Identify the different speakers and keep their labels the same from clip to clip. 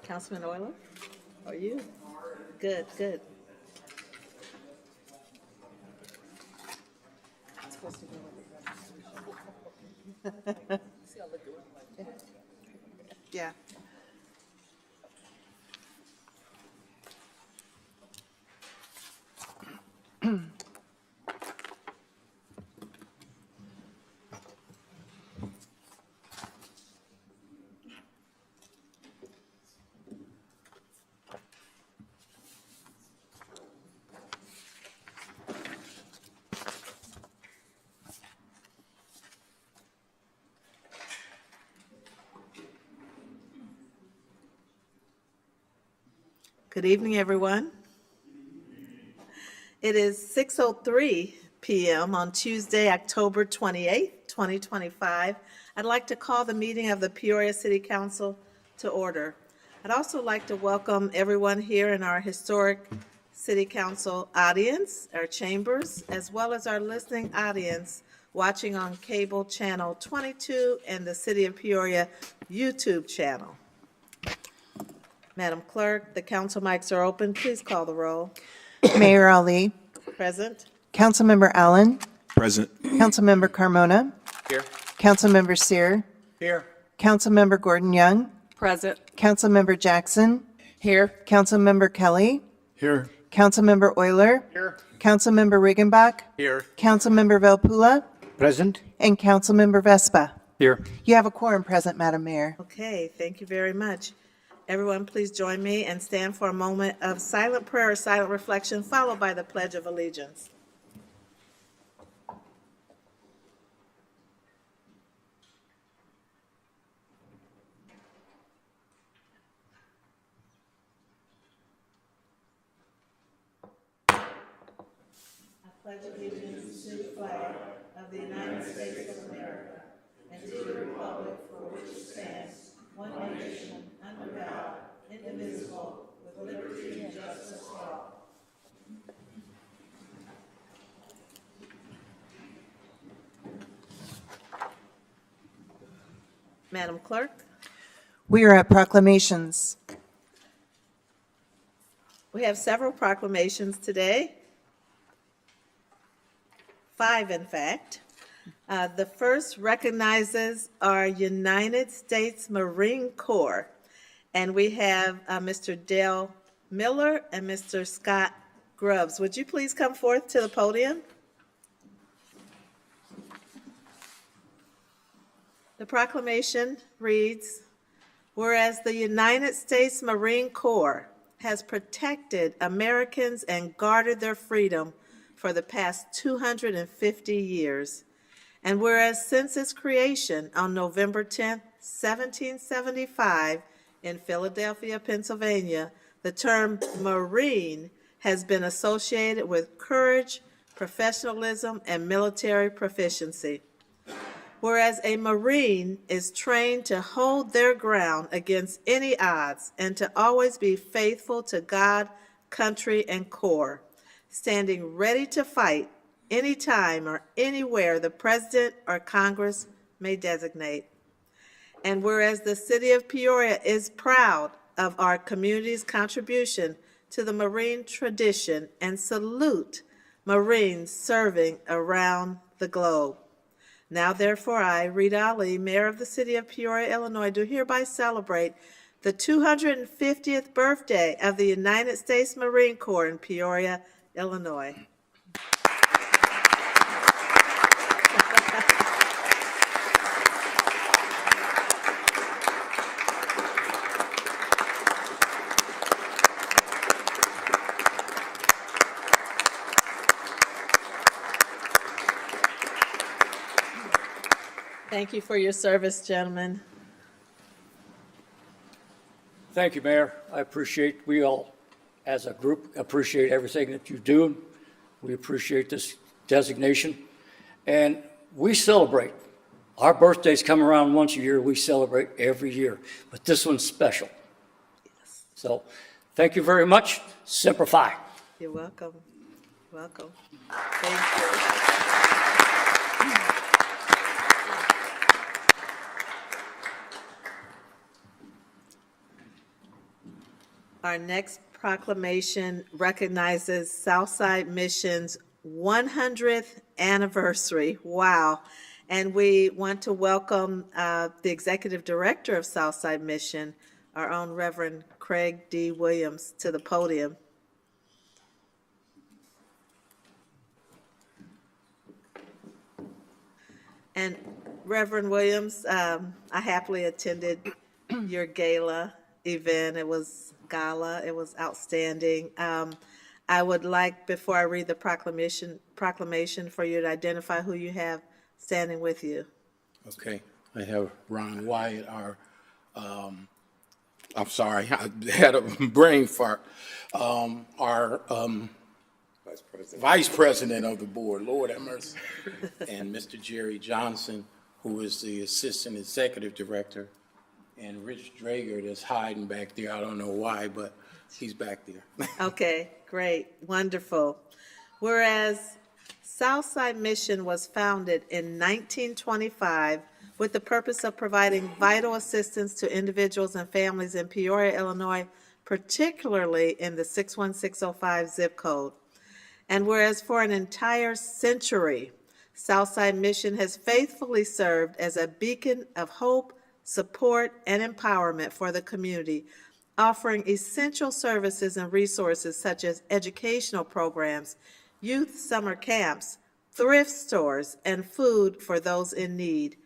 Speaker 1: Councilman Euler, how are you? Good, good. It's supposed to go with the resolution. Yeah. Good evening, everyone. It is 6:03 p.m. on Tuesday, October 28th, 2025. I'd like to call the meeting of the Peoria City Council to order. I'd also like to welcome everyone here in our historic City Council audience, our chambers, as well as our listening audience watching on cable channel 22 and the City of Peoria YouTube channel. Madam Clerk, the council mics are open. Please call the roll.
Speaker 2: Mayor Ali.
Speaker 1: Present.
Speaker 2: Councilmember Allen.
Speaker 3: Present.
Speaker 2: Councilmember Carmona.
Speaker 3: Here.
Speaker 2: Councilmember Sear.
Speaker 3: Here.
Speaker 2: Councilmember Gordon Young.
Speaker 1: Present.
Speaker 2: Councilmember Jackson.
Speaker 1: Here.
Speaker 2: Councilmember Kelly.
Speaker 3: Here.
Speaker 2: Councilmember Euler.
Speaker 3: Here.
Speaker 2: Councilmember Riggenbach.
Speaker 3: Here.
Speaker 2: Councilmember Velpula.
Speaker 3: Present.
Speaker 2: And Councilmember Vespa.
Speaker 3: Here.
Speaker 2: You have a quorum present, Madam Mayor.
Speaker 1: Okay, thank you very much. Everyone, please join me and stand for a moment of silent prayer or silent reflection, followed by the Pledge of Allegiance. I pledge allegiance to the flag of the United States of America and to the republic for which it stands, one nation, under God, indivisible, with liberty and justice for all. Madam Clerk.
Speaker 2: We are at proclamations.
Speaker 1: We have several proclamations today. 5, in fact. The first recognizes our United States Marine Corps, and we have Mr. Dale Miller and Mr. Scott Grubbs. Would you please come forth to the podium? The proclamation reads, whereas the United States Marine Corps has protected Americans and guarded their freedom for the past 250 years, and whereas since its creation on November 10, 1775, in Philadelphia, Pennsylvania, the term Marine has been associated with courage, professionalism, and military proficiency. Whereas a Marine is trained to hold their ground against any odds and to always be faithful to God, country, and Corps, standing ready to fight anytime or anywhere the President or Congress may designate. And whereas the City of Peoria is proud of our community's contribution to the Marine tradition and salute Marines serving around the globe. Now, therefore, I, Rita Ali, Mayor of the City of Peoria, Illinois, do hereby celebrate the 250th birthday of the United States Marine Corps in Peoria, Illinois. Thank you for your service, gentlemen.
Speaker 4: Thank you, Mayor. I appreciate, we all, as a group, appreciate everything that you do. We appreciate this designation. And we celebrate. Our birthdays come around once a year. We celebrate every year. But this one's special.
Speaker 1: Yes.
Speaker 4: So thank you very much. Semper Fi.
Speaker 1: You're welcome. Welcome. Thank you. Our next proclamation recognizes Southside Mission's 100th anniversary. Wow. And we want to welcome the Executive Director of Southside Mission, our own Reverend Craig D. Williams, to the podium. And Reverend Williams, I happily attended your gala event. It was outstanding. I would like, before I read the proclamation for you to identify who you have standing with you.
Speaker 3: Okay, I have Ron Wyatt, I'm sorry, I had a brain fart. Our Vice President of the board, Lord have mercy, and Mr. Jerry Johnson, who is the Assistant Executive Director, and Rich Drager that's hiding back there. I don't know why, but he's back there.
Speaker 1: Okay, great, wonderful. Whereas Southside Mission was founded in 1925 with the purpose of providing vital assistance to individuals and families in Peoria, Illinois, particularly in the 61605 zip code. And whereas for an entire century, Southside Mission has faithfully served as a beacon of hope, support, and empowerment for the community, offering essential services and resources such as educational programs, youth summer camps, thrift stores, and food for those in need.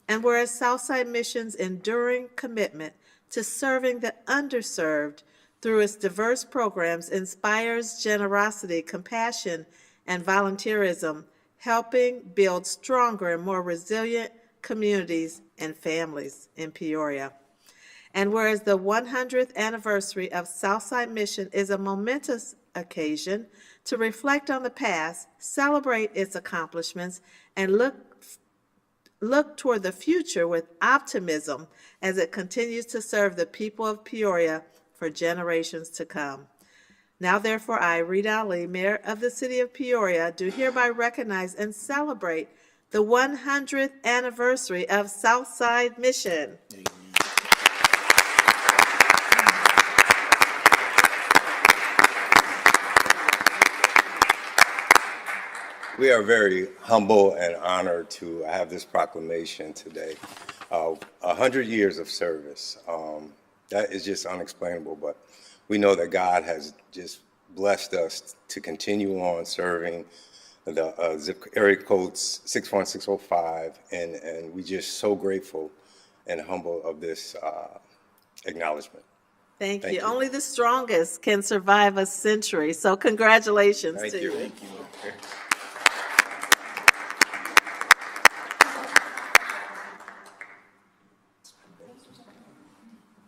Speaker 1: And whereas Southside Mission's enduring commitment to serving the underserved through its diverse programs inspires generosity, compassion, and volunteerism, helping build stronger and more resilient communities and families in Peoria. And whereas the 100th anniversary of Southside Mission is a momentous occasion to reflect on the past, celebrate its accomplishments, and look toward the future with optimism as it continues to serve the people of Peoria for generations to come. Now, therefore, I, Rita Ali, Mayor of the City of Peoria, do hereby recognize and celebrate the 100th anniversary of Southside Mission.
Speaker 5: We are very humble and honored to have this proclamation today. 100 years of service. That is just unexplainable, but we know that God has just blessed us to continue on serving the zip area codes 61605, and we're just so grateful and humble of this acknowledgement.
Speaker 1: Thank you. Only the strongest can survive a century, so congratulations to you.
Speaker 5: Thank you.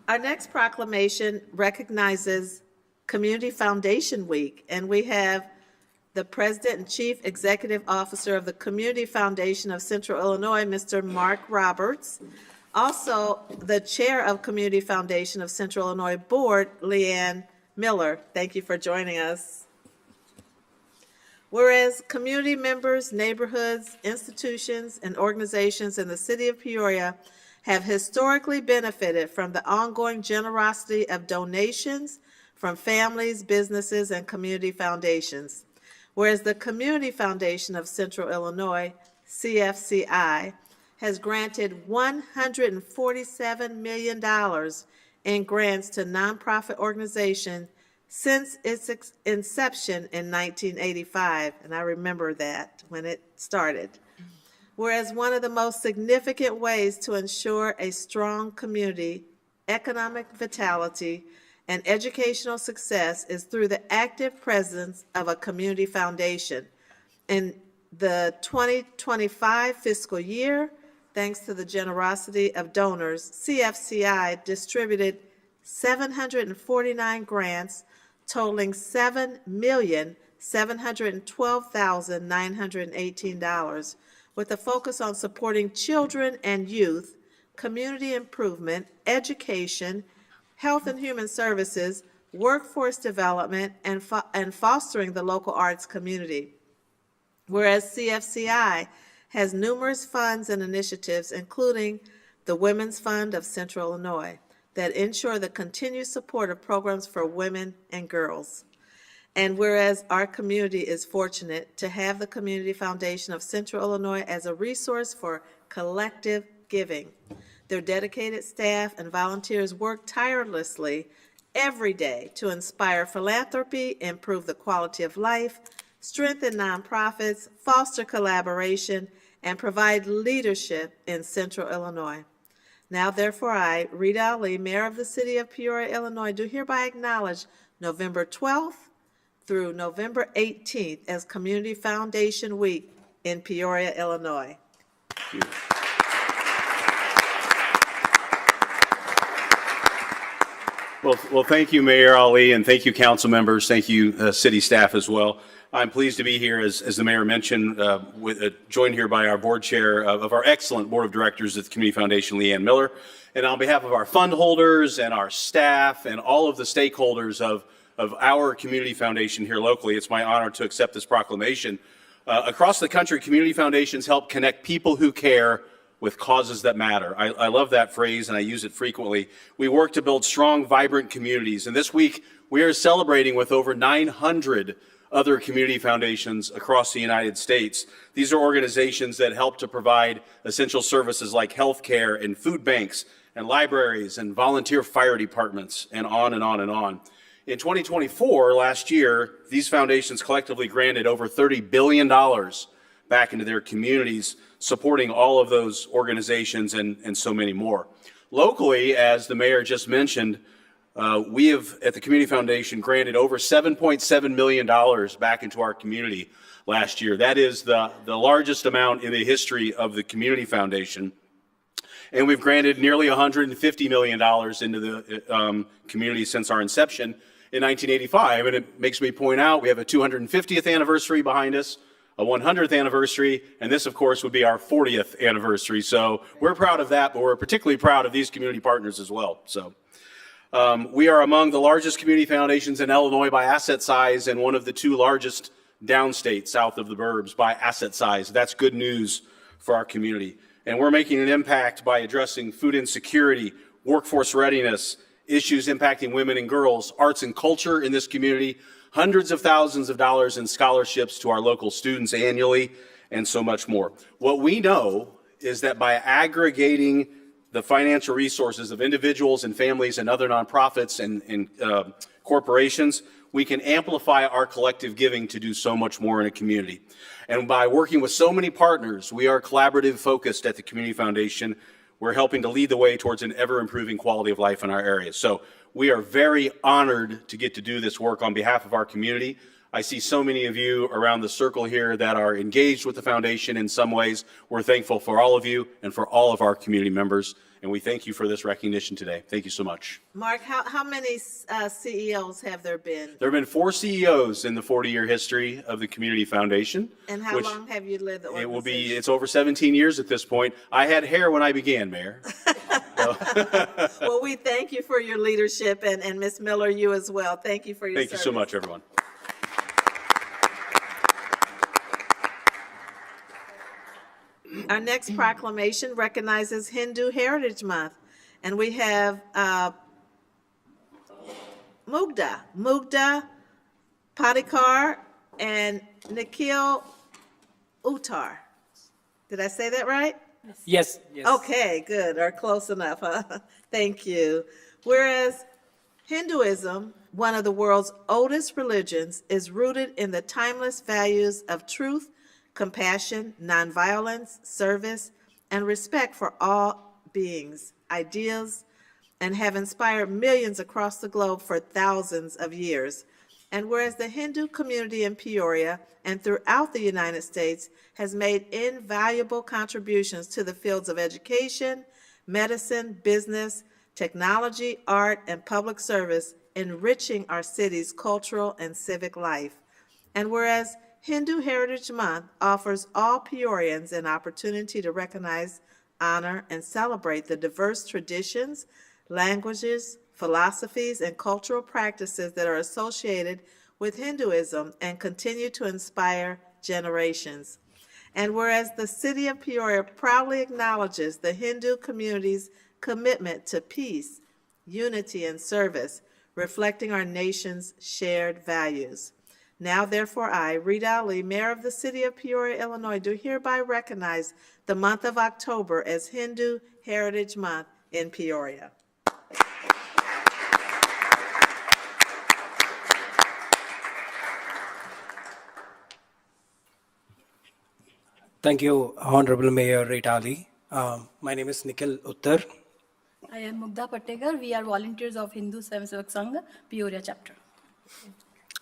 Speaker 1: Our next proclamation recognizes Community Foundation Week, and we have the President and Chief Executive Officer of the Community Foundation of Central Illinois, Mr. Mark Roberts. Also, the Chair of Community Foundation of Central Illinois Board, Leanne Miller. Thank you for joining us. Whereas community members, neighborhoods, institutions, and organizations in the city of Peoria have historically benefited from the ongoing generosity of donations from families, businesses, and community foundations. Whereas the Community Foundation of Central Illinois, CFCI, has granted $147 million in grants to nonprofit organizations since its inception in 1985, and I remember that when it started. Whereas one of the most significant ways to ensure a strong community, economic vitality, and educational success is through the active presence of a community foundation. In the 2025 fiscal year, thanks to the generosity of donors, CFCI distributed 749 grants totaling $7,712,918, with a focus on supporting children and youth, community improvement, education, health and human services, workforce development, and fostering the local arts community. Whereas CFCI has numerous funds and initiatives, including the Women's Fund of Central Illinois, that ensure the continued support of programs for women and girls. And whereas our community is fortunate to have the Community Foundation of Central Illinois as a resource for collective giving. Their dedicated staff and volunteers work tirelessly every day to inspire philanthropy, improve the quality of life, strengthen nonprofits, foster collaboration, and provide leadership in Central Illinois. Now, therefore, I, Rita Ali, Mayor of the City of Peoria, Illinois, do hereby acknowledge November 12th through November 18th as Community Foundation Week in Peoria, Illinois.
Speaker 6: Well, thank you, Mayor Ali, and thank you, council members. Thank you, city staff as well. I'm pleased to be here, as the mayor mentioned, joined here by our board chair of our excellent board of directors at the Community Foundation, Leanne Miller. And on behalf of our fund holders and our staff and all of the stakeholders of our community foundation here locally, it's my honor to accept this proclamation. Across the country, community foundations help connect people who care with causes that matter. I love that phrase, and I use it frequently. We work to build strong, vibrant communities. And this week, we are celebrating with over 900 other community foundations across the United States. These are organizations that help to provide essential services like healthcare and food banks and libraries and volunteer fire departments, and on and on and on. In 2024, last year, these foundations collectively granted over $30 billion back into their communities, supporting all of those organizations and so many more. Locally, as the mayor just mentioned, we have, at the Community Foundation, granted over $7.7 million back into our community last year. That is the largest amount in the history of the Community Foundation. And we've granted nearly $150 million into the community since our inception in 1985. And it makes me point out we have a 250th anniversary behind us, a 100th anniversary, and this, of course, would be our 40th anniversary. So we're proud of that, but we're particularly proud of these community partners as well. So we are among the largest community foundations in Illinois by asset size and one of the two largest downstate south of the burbs by asset size. That's good news for our community. And we're making an impact by addressing food insecurity, workforce readiness, issues impacting women and girls, arts and culture in this community, hundreds of thousands of dollars in scholarships to our local students annually, and so much more. What we know is that by aggregating the financial resources of individuals and families and other nonprofits and corporations, we can amplify our collective giving to do so much more in a community. And by working with so many partners, we are collaborative focused at the Community Foundation. We're helping to lead the way towards an ever-improving quality of life in our area. So we are very honored to get to do this work on behalf of our community. I see so many of you around the circle here that are engaged with the foundation in some ways. We're thankful for all of you and for all of our community members, and we thank you for this recognition today. Thank you so much.
Speaker 1: Mark, how many CEOs have there been?
Speaker 6: There have been 4 CEOs in the 40-year history of the Community Foundation.
Speaker 1: And how long have you led the organization?
Speaker 6: It's over 17 years at this point. I had hair when I began, Mayor.
Speaker 1: Well, we thank you for your leadership, and Ms. Miller, you as well. Thank you for your service.
Speaker 6: Thank you so much, everyone.
Speaker 1: Our next proclamation recognizes Hindu Heritage Month, and we have Mugdha Padikar and Nikhil Uttar. Did I say that right?
Speaker 7: Yes.
Speaker 1: Okay, good, or close enough, huh? Thank you. Whereas Hinduism, one of the world's oldest religions, is rooted in the timeless values of truth, compassion, nonviolence, service, and respect for all beings, ideas, and have inspired millions across the globe for thousands of years. And whereas the Hindu community in Peoria and throughout the United States has made invaluable contributions to the fields of education, medicine, business, technology, art, and public service, enriching our city's cultural and civic life. And whereas Hindu Heritage Month offers all Peorians an opportunity to recognize, honor, and celebrate the diverse traditions, languages, philosophies, and cultural practices that are associated with Hinduism and continue to inspire generations. And whereas the city of Peoria proudly acknowledges the Hindu community's commitment to peace, unity, and service, reflecting our nation's shared values. Now, therefore, I, Rita Ali, Mayor of the City of Peoria, Illinois, do hereby recognize the month of October as Hindu Heritage Month in Peoria.
Speaker 7: Thank you, Honorable Mayor Rita Ali. My name is Nikhil Uttar.
Speaker 8: I am Mugdha Pattekar. We are volunteers of Hindu Swayamsevak Sangh, Peoria chapter.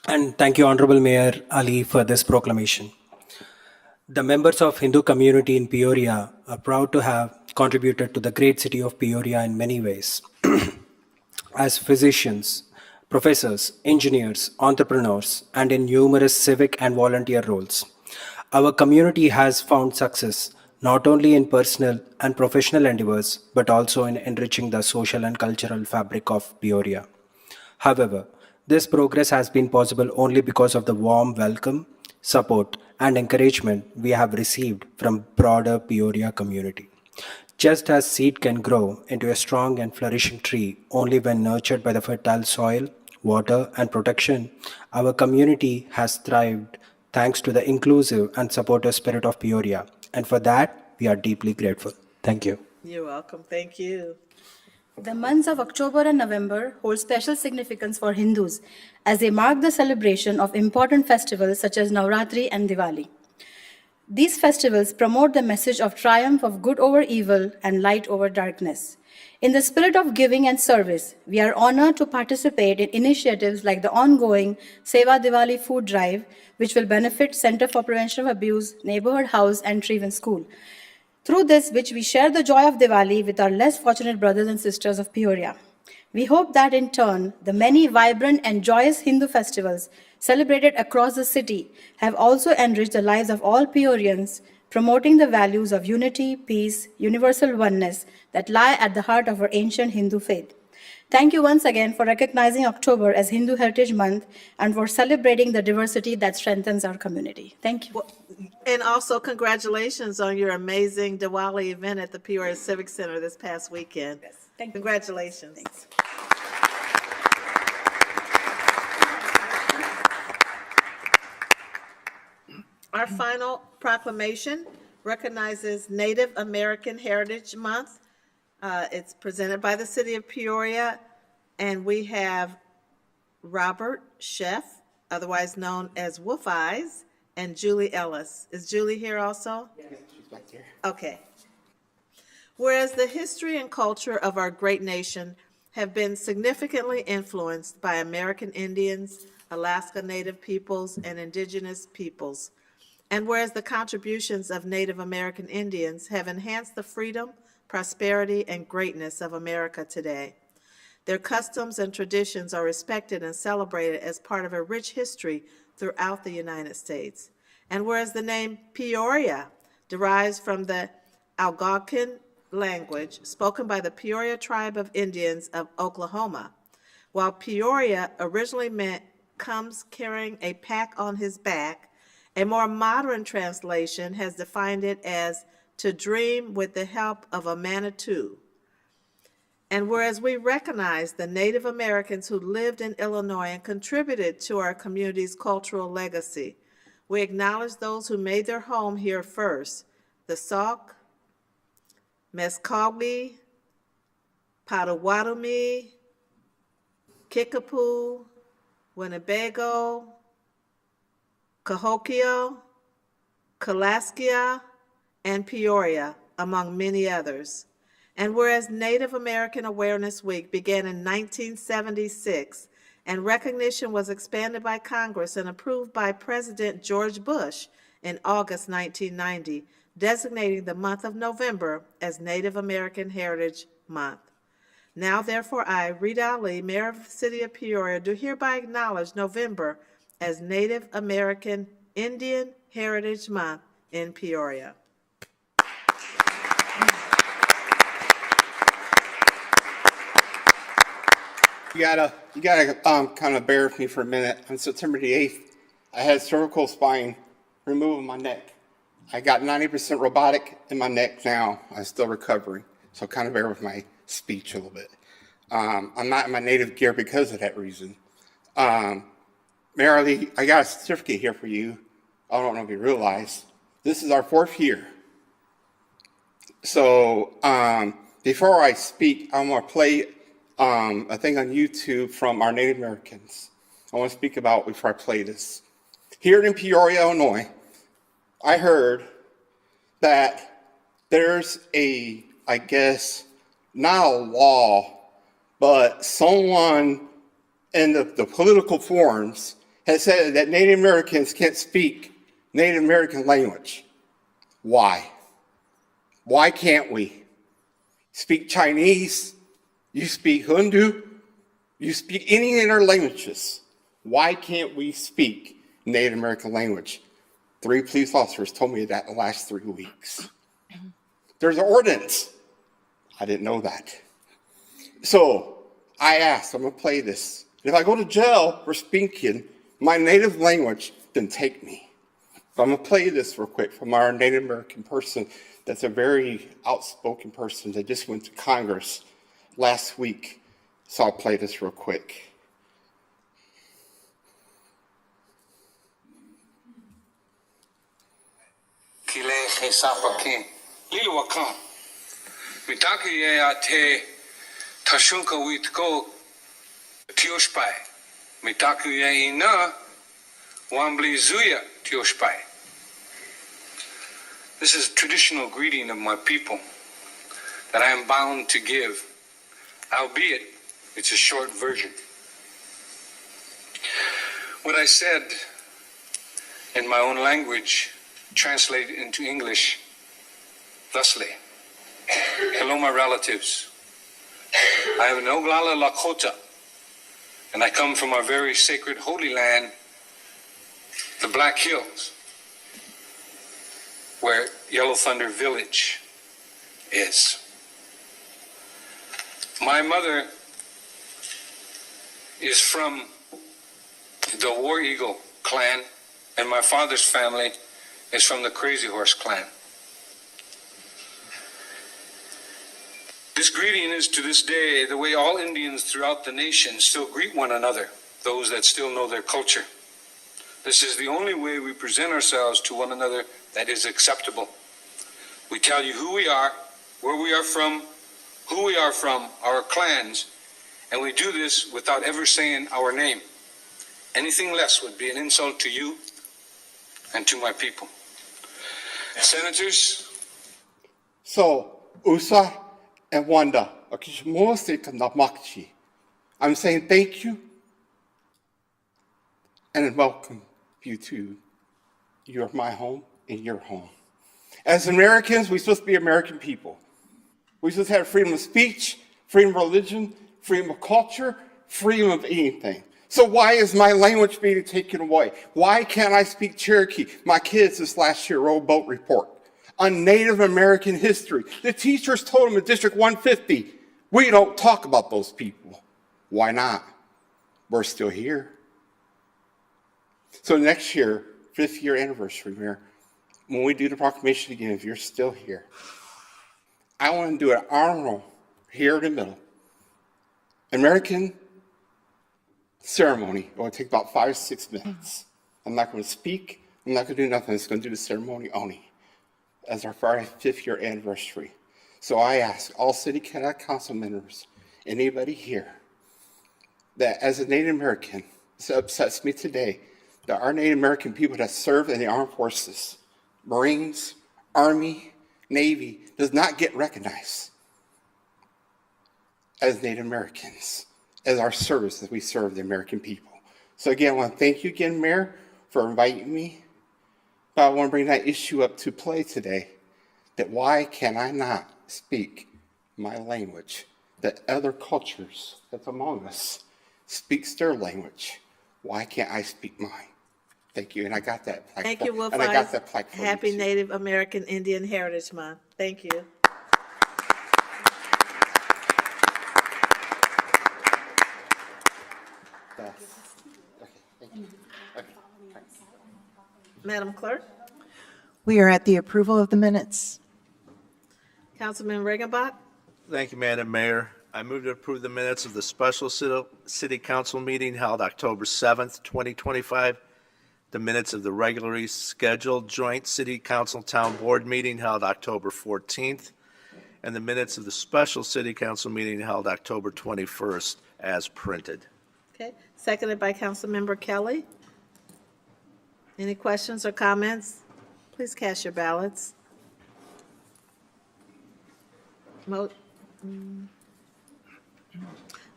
Speaker 7: And thank you, Honorable Mayor Ali, for this proclamation. The members of Hindu community in Peoria are proud to have contributed to the great city of Peoria in many ways. As physicians, professors, engineers, entrepreneurs, and in numerous civic and volunteer roles, our community has found success not only in personal and professional endeavors, but also in enriching the social and cultural fabric of Peoria. However, this progress has been possible only because of the warm welcome, support, and encouragement we have received from broader Peoria community. Just as seed can grow into a strong and flourishing tree only when nurtured by the fertile soil, water, and protection, our community has thrived thanks to the inclusive and supportive spirit of Peoria. And for that, we are deeply grateful. Thank you.
Speaker 1: You're welcome. Thank you.
Speaker 8: The months of October and November hold special significance for Hindus as they mark the celebration of important festivals such as Navratri and Diwali. These festivals promote the message of triumph of good over evil and light over darkness. In the spirit of giving and service, we are honored to participate in initiatives like the ongoing Seva Diwali food drive, which will benefit Center for Prevention of Abuse, Neighborhood House, and Treven School. Through this, which we share the joy of Diwali with our less fortunate brothers and sisters of Peoria. We hope that in turn, the many vibrant and joyous Hindu festivals celebrated across the city have also enriched the lives of all Peorians, promoting the values of unity, peace, universal oneness that lie at the heart of our ancient Hindu faith. Thank you once again for recognizing October as Hindu Heritage Month and for celebrating the diversity that strengthens our community. Thank you.
Speaker 1: And also congratulations on your amazing Diwali event at the Peoria Civic Center this past weekend.
Speaker 8: Yes, thank you.
Speaker 1: Congratulations.
Speaker 8: Thanks.
Speaker 1: Our final proclamation recognizes Native American Heritage Month. It's presented by the City of Peoria, and we have Robert Sheff, otherwise known as Wolf Eyes, and Julie Ellis. Is Julie here also? Yes, she's back here. Okay. Whereas the history and culture of our great nation have been significantly influenced by American Indians, Alaska Native peoples, and indigenous peoples, and whereas the contributions of Native American Indians have enhanced the freedom, prosperity, and greatness of America today. Their customs and traditions are respected and celebrated as part of a rich history throughout the United States. And whereas the name Peoria derives from the Algonquin language spoken by the Peoria tribe of Indians of Oklahoma, while Peoria originally meant comes carrying a pack on his back, a more modern translation has defined it as to dream with the help of a Manitou. And whereas we recognize the Native Americans who lived in Illinois and contributed to our community's cultural legacy, we acknowledge those who made their home here first, the Sauk, Meskwaki, Potawatomi, Kickapoo, Winnebago, Cahokia, Kalaskia, and Peoria, among many others. And whereas Native American Awareness Week began in 1976 and recognition was expanded by Congress and approved by President George Bush in August 1990, designating the month of November as Native American Heritage Month. Now, therefore, I, Rita Ali, Mayor of the City of Peoria, do hereby acknowledge November as Native American Indian Heritage Month in Peoria.
Speaker 9: You gotta kind of bear with me for a minute. On September the 8th, I had cervical spine removed in my neck. I got 90% robotic in my neck now. I'm still recovering, so kind of bear with my speech a little bit. I'm not in my native gear because of that reason. Mayor Ali, I got a certificate here for you. I don't know if you realize. This is our 4th year. So before I speak, I'm going to play a thing on YouTube from our Native Americans. I want to speak about before I play this. Here in Peoria, Illinois, I heard that there's a, I guess, not a law, but someone in the political forums has said that Native Americans can't speak Native American language. Why? Why can't we? Speak Chinese, you speak Hindu, you speak any of our languages. Why can't we speak Native American language? 3 police officers told me that in the last 3 weeks. There's an ordinance. I didn't know that. So I asked, I'm going to play this. If I go to jail for speaking my native language, then take me. So I'm going to play this real quick from our Native American person that's a very outspoken person that just went to Congress last week. So I'll play this real quick.
Speaker 10: Kile he sapakin lilwakan mitaki ya te tashunka witko tioshpai mitaki ya ina wambli zuya tioshpai. This is a traditional greeting of my people that I am bound to give, albeit it's a short version. What I said in my own language translated into English thusly. Hello, my relatives. I am an Oglala Lakota, and I come from our very sacred holy land, the Black Hills, where Yellow Thunder Village is. My mother is from the War Eagle clan, and my father's family is from the Crazy Horse clan. This greeting is to this day the way all Indians throughout the nation still greet one another, those that still know their culture. This is the only way we present ourselves to one another that is acceptable. We tell you who we are, where we are from, who we are from, our clans, and we do this without ever saying our name. Anything less would be an insult to you and to my people. Senators.
Speaker 9: So, Usa and Wanda, I'm saying thank you and welcome you to my home and your home. As Americans, we're supposed to be American people. We're supposed to have freedom of speech, freedom of religion, freedom of culture, freedom of anything. So why is my language being taken away? Why can't I speak Cherokee? My kids this last year wrote a boat report on Native American history. The teachers told them in District 150, we don't talk about those people. Why not? We're still here. So next year, 5th year anniversary, Mayor, when we do the proclamation again, if you're still here, I want to do an honor roll here in the middle. American ceremony. It will take about 5 or 6 minutes. I'm not going to speak. I'm not going to do nothing. I'm just going to do the ceremony only as our 5th year anniversary. So I ask all City Council members, anybody here, that as a Native American, it upsets me today that our Native American people that serve in the armed forces, Marines, Army, Navy, does not get recognized as Native Americans, as our service that we serve the American people. So again, I want to thank you again, Mayor, for inviting me. But I want to bring that issue up to play today, that why can I not speak my language, that other cultures that's among us speaks their language. Why can't I speak mine? Thank you, and I got that plaque.
Speaker 1: Thank you, Wolf
Speaker 9: And I got that plaque for you,
Speaker 1: Happy
Speaker 9: too.
Speaker 1: Native American Indian Heritage Month. Thank you.
Speaker 9: Yes. Okay, thank you. Okay, thanks.
Speaker 1: Madam Clerk,
Speaker 2: We are at the approval of the minutes.
Speaker 1: Councilman Regenbach,
Speaker 11: Thank you, Madam Mayor. I move to approve the minutes of the special city council meeting held October 7th, 2025, the minutes of the regularly scheduled joint city council town board meeting held October 14th, and the minutes of the special city council meeting held October 21st as printed.
Speaker 1: Okay, seconded by Councilmember Kelly. Any questions or comments? Please cast your ballots.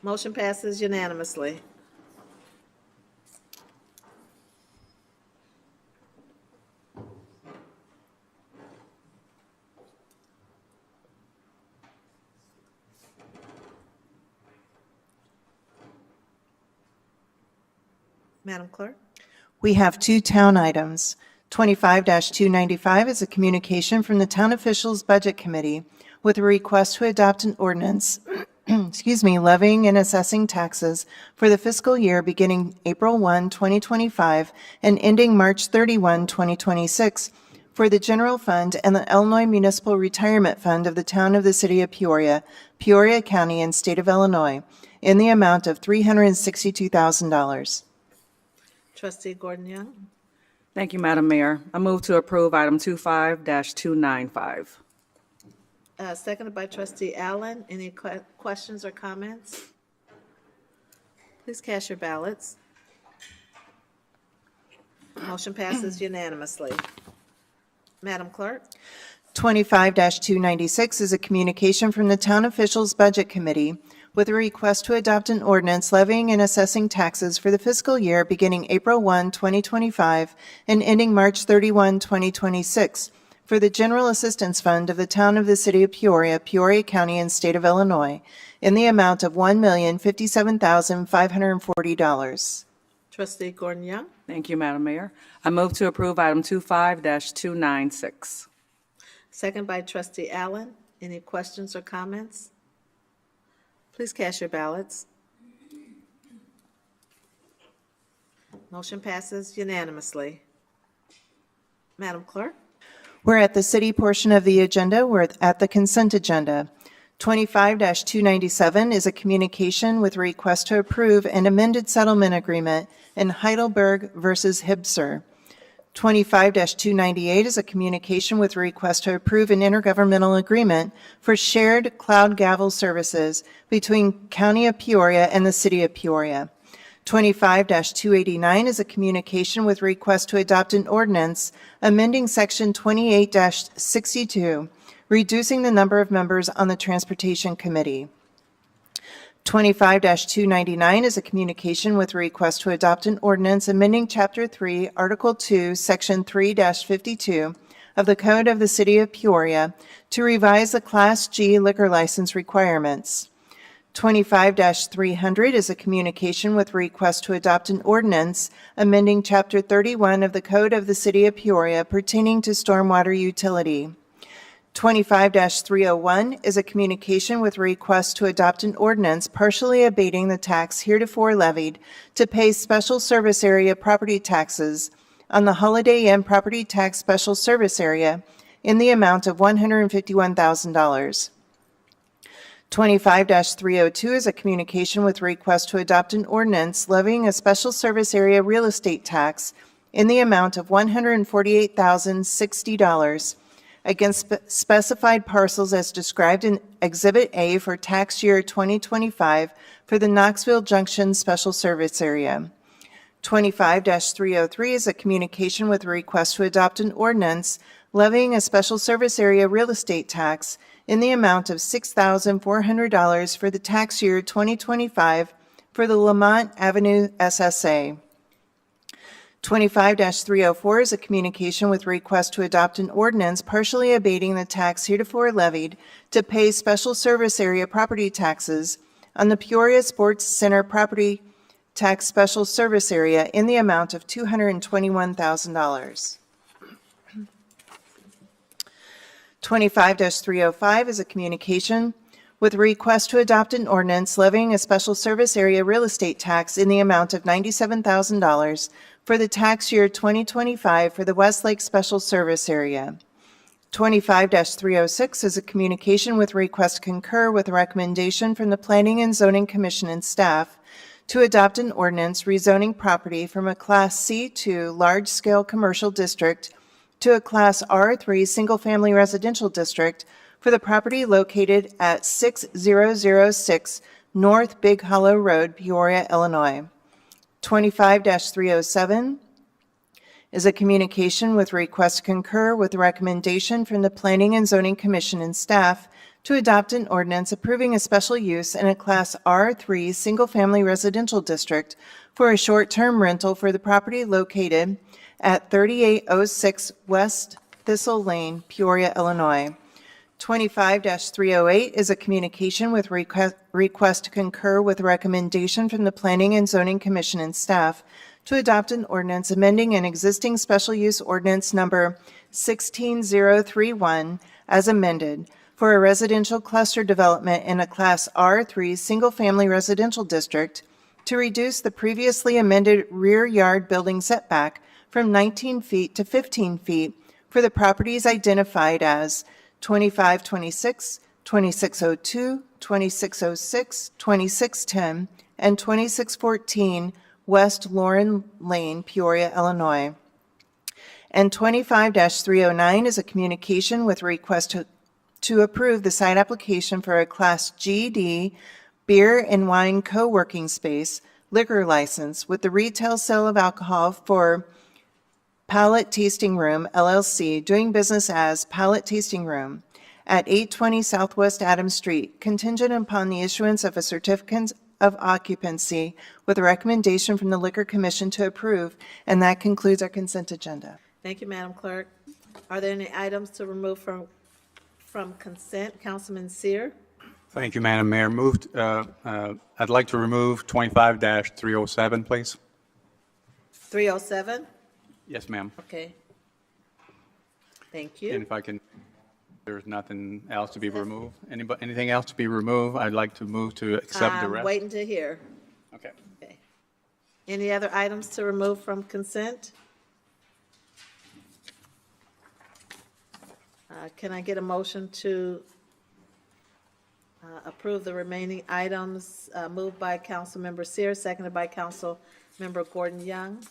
Speaker 1: Motion passes unanimously. Madam Clerk?
Speaker 2: We have two town items. 25-295 is a communication from the Town Officials Budget Committee with a request to adopt an ordinance, levying and assessing taxes for the fiscal year beginning April 1, 2025 and ending March 31, 2026 for the general fund and the Illinois Municipal Retirement Fund of the Town of the City of Peoria, Peoria County, and State of Illinois in the amount of $362,000.
Speaker 1: Trustee Gordon Young?
Speaker 12: Thank you, Madam Mayor. I move to approve item 25-295.
Speaker 1: Seconded by Trustee Allen. Any questions or comments? Please cast your ballots. Motion passes unanimously. Madam Clerk?
Speaker 2: 25-296 is a communication from the Town Officials Budget Committee with a request to adopt an ordinance levying and assessing taxes for the fiscal year beginning April 1, 2025 and ending March 31, 2026 for the General Assistance Fund of the Town of the City of Peoria, Peoria County, and State of Illinois in the amount of $1,057,540.
Speaker 1: Trustee Gordon Young?
Speaker 12: Thank you, Madam Mayor. I move to approve item 25-296.
Speaker 1: Second by Trustee Allen. Any questions or comments? Please cast your ballots. Motion passes unanimously. Madam Clerk?
Speaker 2: We're at the city portion of the agenda. We're at the consent agenda. 25-297 is a communication with a request to approve an amended settlement agreement in Heidelberg versus Hibser. 25-298 is a communication with a request to approve an intergovernmental agreement for shared cloud gavel services between County of Peoria and the City of Peoria. 25-289 is a communication with a request to adopt an ordinance amending Section 28-62, reducing the number of members on the Transportation Committee. 25-299 is a communication with a request to adopt an ordinance amending Chapter 3, Article 2, Section 3-52 of the Code of the City of Peoria to revise the Class G liquor license requirements. 25-300 is a communication with a request to adopt an ordinance amending Chapter 31 of the Code of the City of Peoria pertaining to stormwater utility. 25-301 is a communication with a request to adopt an ordinance partially abating the tax heretofore levied to pay special service area property taxes on the Holiday Inn Property Tax Special Service Area in the amount of $151,000. 25-302 is a communication with a request to adopt an ordinance levying a special service area real estate tax in the amount of $148,060 against specified parcels as described in Exhibit A for tax year 2025 for the Knoxville Junction Special Service Area. 25-303 is a communication with a request to adopt an ordinance levying a special service area real estate tax in the amount of $6,400 for the tax year 2025 for the Lamont Avenue SSA. 25-304 is a communication with request to adopt an ordinance partially abating the tax heretofore levied to pay special service area property taxes on the Peoria Sports Center property tax special service area in the amount of $221,000. 25-305 is a communication with a request to adopt an ordinance levying a special service area real estate tax in the amount of $97,000 for the tax year 2025 for the Westlake Special Service Area. 25-306 is a communication with request to concur with a recommendation from the Planning and Zoning Commission and staff to adopt an ordinance rezoning property from a Class C2 large-scale commercial district to a Class R3 single-family residential district for the property located at 6006 North Big Hollow Road, Peoria, Illinois. 25-307 is a communication with request to concur with the recommendation from the Planning and Zoning Commission and staff to adopt an ordinance approving a special use in a Class R3 single-family residential district for a short-term rental for the property located at 3806 West Thistle Lane, Peoria, Illinois. 25-308 is a communication with request to concur with recommendation from the Planning and Zoning Commission and staff to adopt an ordinance amending an existing special use ordinance number 16031 as amended for a residential cluster development in a Class R3 single-family residential district to reduce the previously amended rear yard building setback from 19 feet to 15 feet for the properties identified as 2526, 2602, 2606, 2610, and 2614 West Lauren Lane, Peoria, Illinois. And 25-309 is a communication with request to approve the site application for a Class GD beer and wine co-working space liquor license with the retail sale of alcohol for Palette Tasting Room, LLC, doing business as Palette Tasting Room at 820 Southwest Adams Street, contingent upon the issuance of a certificate of occupancy with a recommendation from the Liquor Commission to approve. And that concludes our consent agenda.
Speaker 1: Thank you, Madam Clerk. Are there any items to remove from consent? Councilman Seer?
Speaker 13: Thank you, Madam Mayor. I'd like to remove 25-307, please.
Speaker 1: 307?
Speaker 13: Yes, ma'am.
Speaker 1: Okay. Thank
Speaker 13: And
Speaker 1: you.
Speaker 13: if I can, there's nothing else to be removed. Anything else to be removed? I'd like to move to accept the
Speaker 1: I'm
Speaker 13: rest.
Speaker 1: waiting to hear.
Speaker 13: Okay.
Speaker 1: Okay. Any other items to remove from consent? Can I get a motion to approve the remaining items moved by Councilmember Seer, seconded by Councilmember Gordon Young?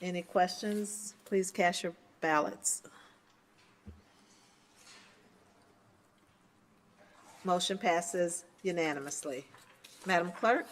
Speaker 1: Any questions? Please cast your ballots. Motion passes unanimously. Madam Clerk?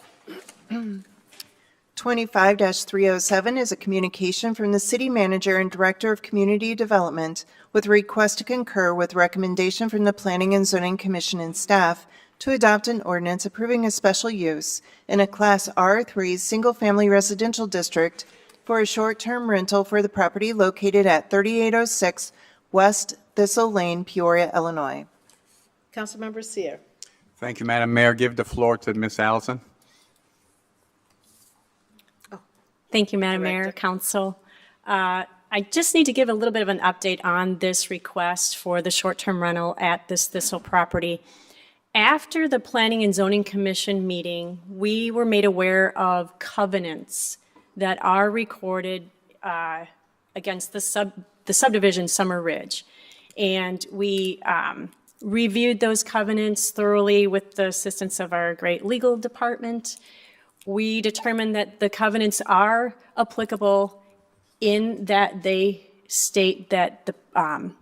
Speaker 2: 25-307 is a communication from the City Manager and Director of Community Development with a request to concur with recommendation from the Planning and Zoning Commission and staff to adopt an ordinance approving a special use in a Class R3 single-family residential district for a short-term rental for the property located at 3806 West Thistle Lane, Peoria, Illinois.
Speaker 1: Councilmember Seer.
Speaker 13: Thank you, Madam Mayor. Give the floor to Ms. Allison.
Speaker 14: Thank you, Madam Mayor, Council. I just need to give a little bit of an update on this request for the short-term rental at this Thistle property. After the Planning and Zoning Commission meeting, we were made aware of covenants that are recorded against the subdivision Summer Ridge. And we reviewed those covenants thoroughly with the assistance of our great legal department. We determined that the covenants are applicable in that they state that the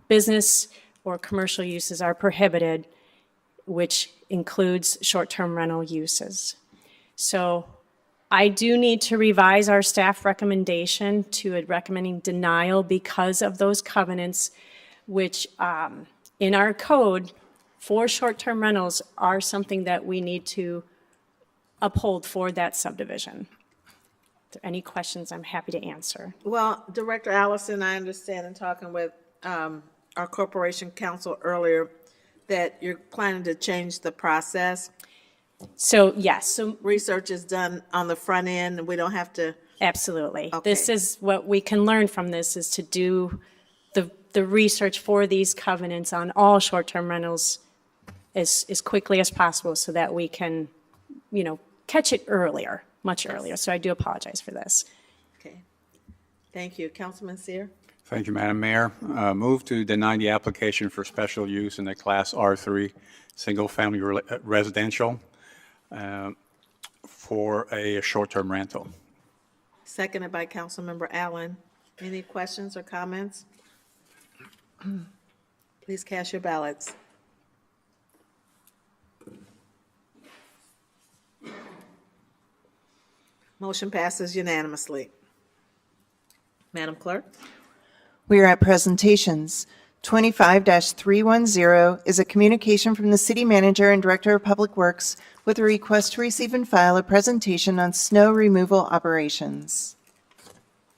Speaker 14: business or commercial uses are prohibited, which includes short-term rental uses. So I do need to revise our staff recommendation to a recommending denial because of those covenants, which in our code for short-term rentals are something that we need to uphold for that subdivision. If there are any questions, I'm happy to answer.
Speaker 1: Well, Director Allison, I understand in talking with our corporation counsel earlier that you're planning to change the process.
Speaker 14: So, yes. So
Speaker 1: research is done on the front end and we don't have to.
Speaker 14: Absolutely.
Speaker 1: Okay.
Speaker 14: This is what we can learn from this is to do the research for these covenants on all short-term rentals as quickly as possible so that we can, catch it earlier, much earlier. So I do apologize for this.
Speaker 1: Okay. Thank you. Councilman Seer?
Speaker 13: Thank you, Madam Mayor. Move to deny the application for special use in the Class R3 single-family residential for a short-term rental.
Speaker 1: Seconded by Councilmember Allen. Any questions or comments? Please cast your ballots. Motion passes unanimously. Madam Clerk?
Speaker 2: We are at presentations. 25-310 is a communication from the City Manager and Director of Public Works with a request to receive and file a presentation on snow removal operations.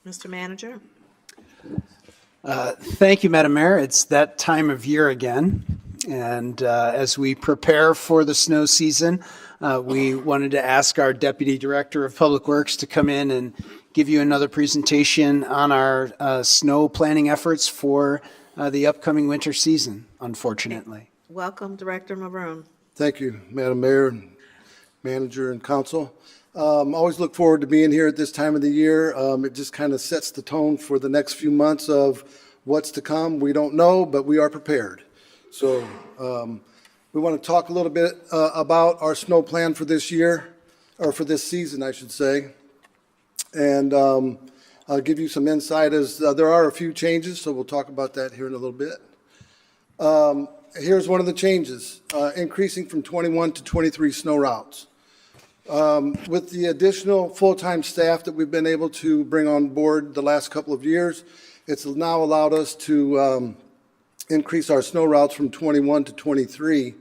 Speaker 1: Mr. Manager?
Speaker 15: Thank you, Madam Mayor. It's that time of year again. And as we prepare for the snow season, we wanted to ask our Deputy Director of Public Works to come in and give you another presentation on our snow planning efforts for the upcoming winter season, unfortunately.
Speaker 1: Welcome, Director Maroon.
Speaker 16: Thank you, Madam Mayor, Manager, and Council. Always look forward to being here at this time of the year. It just kind of sets the tone for the next few months of what's to come. We don't know, but we are prepared. So we want to talk a little bit about our snow plan for this year, or for this season, I should say. And I'll give you some insight as there are a few changes, so we'll talk about that here in a little bit. Here's one of the changes, increasing from 21 to 23 snow routes. With the additional full-time staff that we've been able to bring on board the last couple of years, it's now allowed us to increase our snow routes from 21 to 23.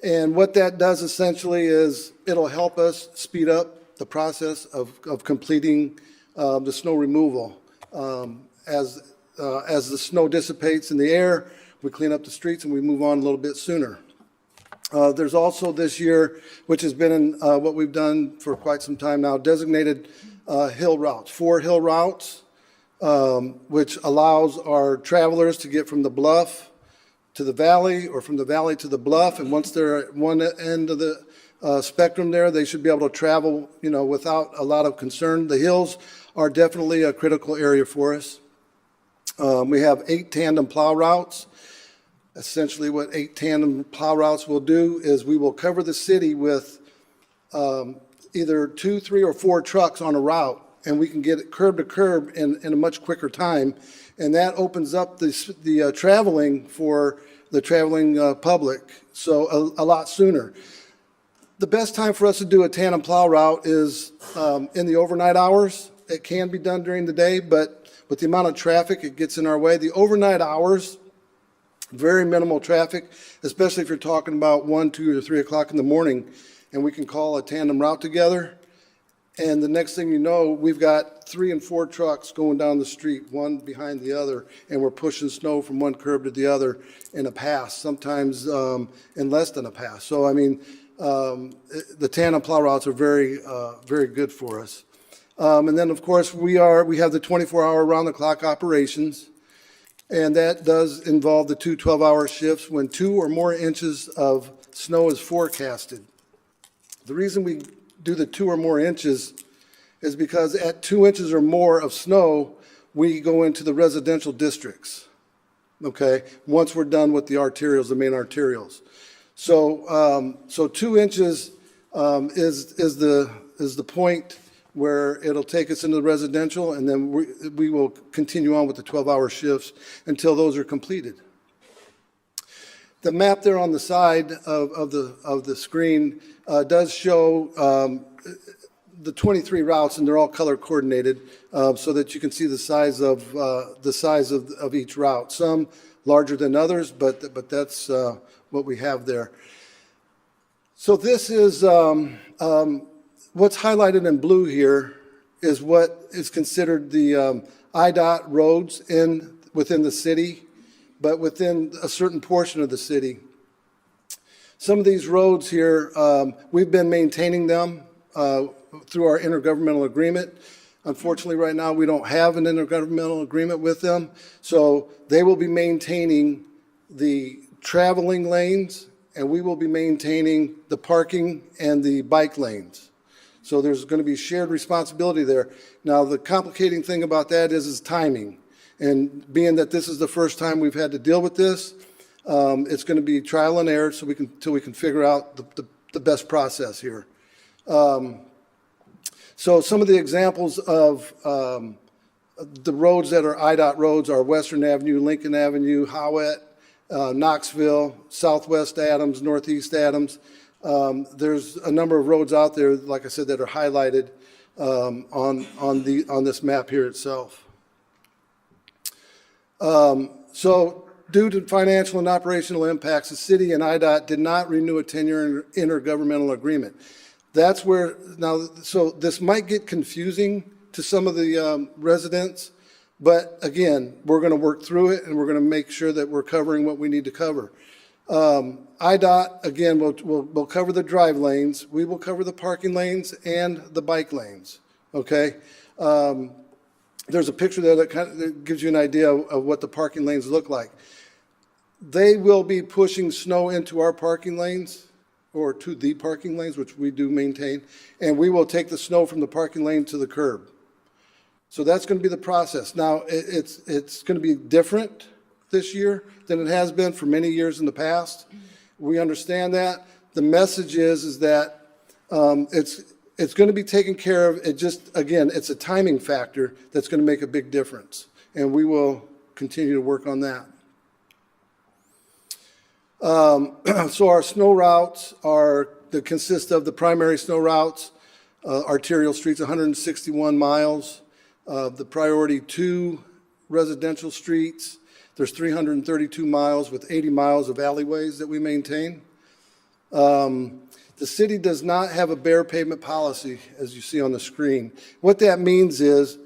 Speaker 16: And what that does essentially is it'll help us speed up the process of completing the snow removal. As the snow dissipates in the air, we clean up the streets and we move on a little bit sooner. There's also this year, which has been in, what we've done for quite some time now, designated hill routes, 4 hill routes, which allows our travelers to get from the bluff to the valley or from the valley to the bluff. And once they're at one end of the spectrum there, they should be able to travel, without a lot of concern. The hills are definitely a critical area for us. We have 8 tandem plow routes. Essentially what 8 tandem plow routes will do is we will cover the city with either 2, 3, or 4 trucks on a route, and we can get it curb to curb in a much quicker time. And that opens up the traveling for the traveling public, so a lot sooner. The best time for us to do a tandem plow route is in the overnight hours. It can be done during the day, but with the amount of traffic, it gets in our way. The overnight hours, very minimal traffic, especially if you're talking about 1, 2, or 3 o'clock in the morning, and we can call a tandem route together. And the next thing you know, we've got 3 and 4 trucks going down the street, one behind the other, and we're pushing snow from one curb to the other in a pass, sometimes in less than a pass. So, I mean, the tandem plow routes are very, very good for us. And then, of course, we have the 24-hour round-the-clock operations. And that does involve the 2 12-hour shifts when 2 or more inches of snow is forecasted. The reason we do the 2 or more inches is because at 2 inches or more of snow, we go into the residential districts, okay, once we're done with the arterials, the main arterials. So 2 inches is the point where it'll take us into the residential, and then we will continue on with the 12-hour shifts until those are completed. The map there on the side of the screen does show the 23 routes, and they're all color coordinated so that you can see the size of each route. Some larger than others, but that's what we have there. So this is what's highlighted in blue here is what is considered the IDOT roads within the city, but within a certain portion of the city. Some of these roads here, we've been maintaining them through our intergovernmental agreement. Unfortunately, right now, we don't have an intergovernmental agreement with them, so they will be maintaining the traveling lanes, and we will be maintaining the parking and the bike lanes. So there's going to be shared responsibility there. Now, the complicating thing about that is timing. And being that this is the first time we've had to deal with this, it's going to be trial and error till we can figure out the best process here. So some of the examples of the roads that are IDOT roads are Western Avenue, Lincoln Avenue, Howett, Knoxville, Southwest Adams, Northeast Adams. There's a number of roads out there, like I said, that are highlighted on this map here itself. So due to financial and operational impacts, the city and IDOT did not renew a 10-year intergovernmental agreement. That's where, now, so this might get confusing to some of the residents, but again, we're going to work through it and we're going to make sure that we're covering what we need to cover. IDOT, again, will cover the drive lanes. We will cover the parking lanes and the bike lanes, okay? There's a picture there that gives you an idea of what the parking lanes look like. They will be pushing snow into our parking lanes or to the parking lanes, which we do maintain, and we will take the snow from the parking lane to the curb. So that's going to be the process. Now, it's going to be different this year than it has been for many years in the past. We understand that. The message is that it's going to be taken care of. It just, again, it's a timing factor that's going to make a big difference, and we will continue to work on that. So our snow routes consist of the primary snow routes, arterial streets, 161 miles. The priority 2 residential streets, there's 332 miles with 80 miles of alleyways that we maintain. The city does not have a bare pavement policy, as you see on the screen. What that means is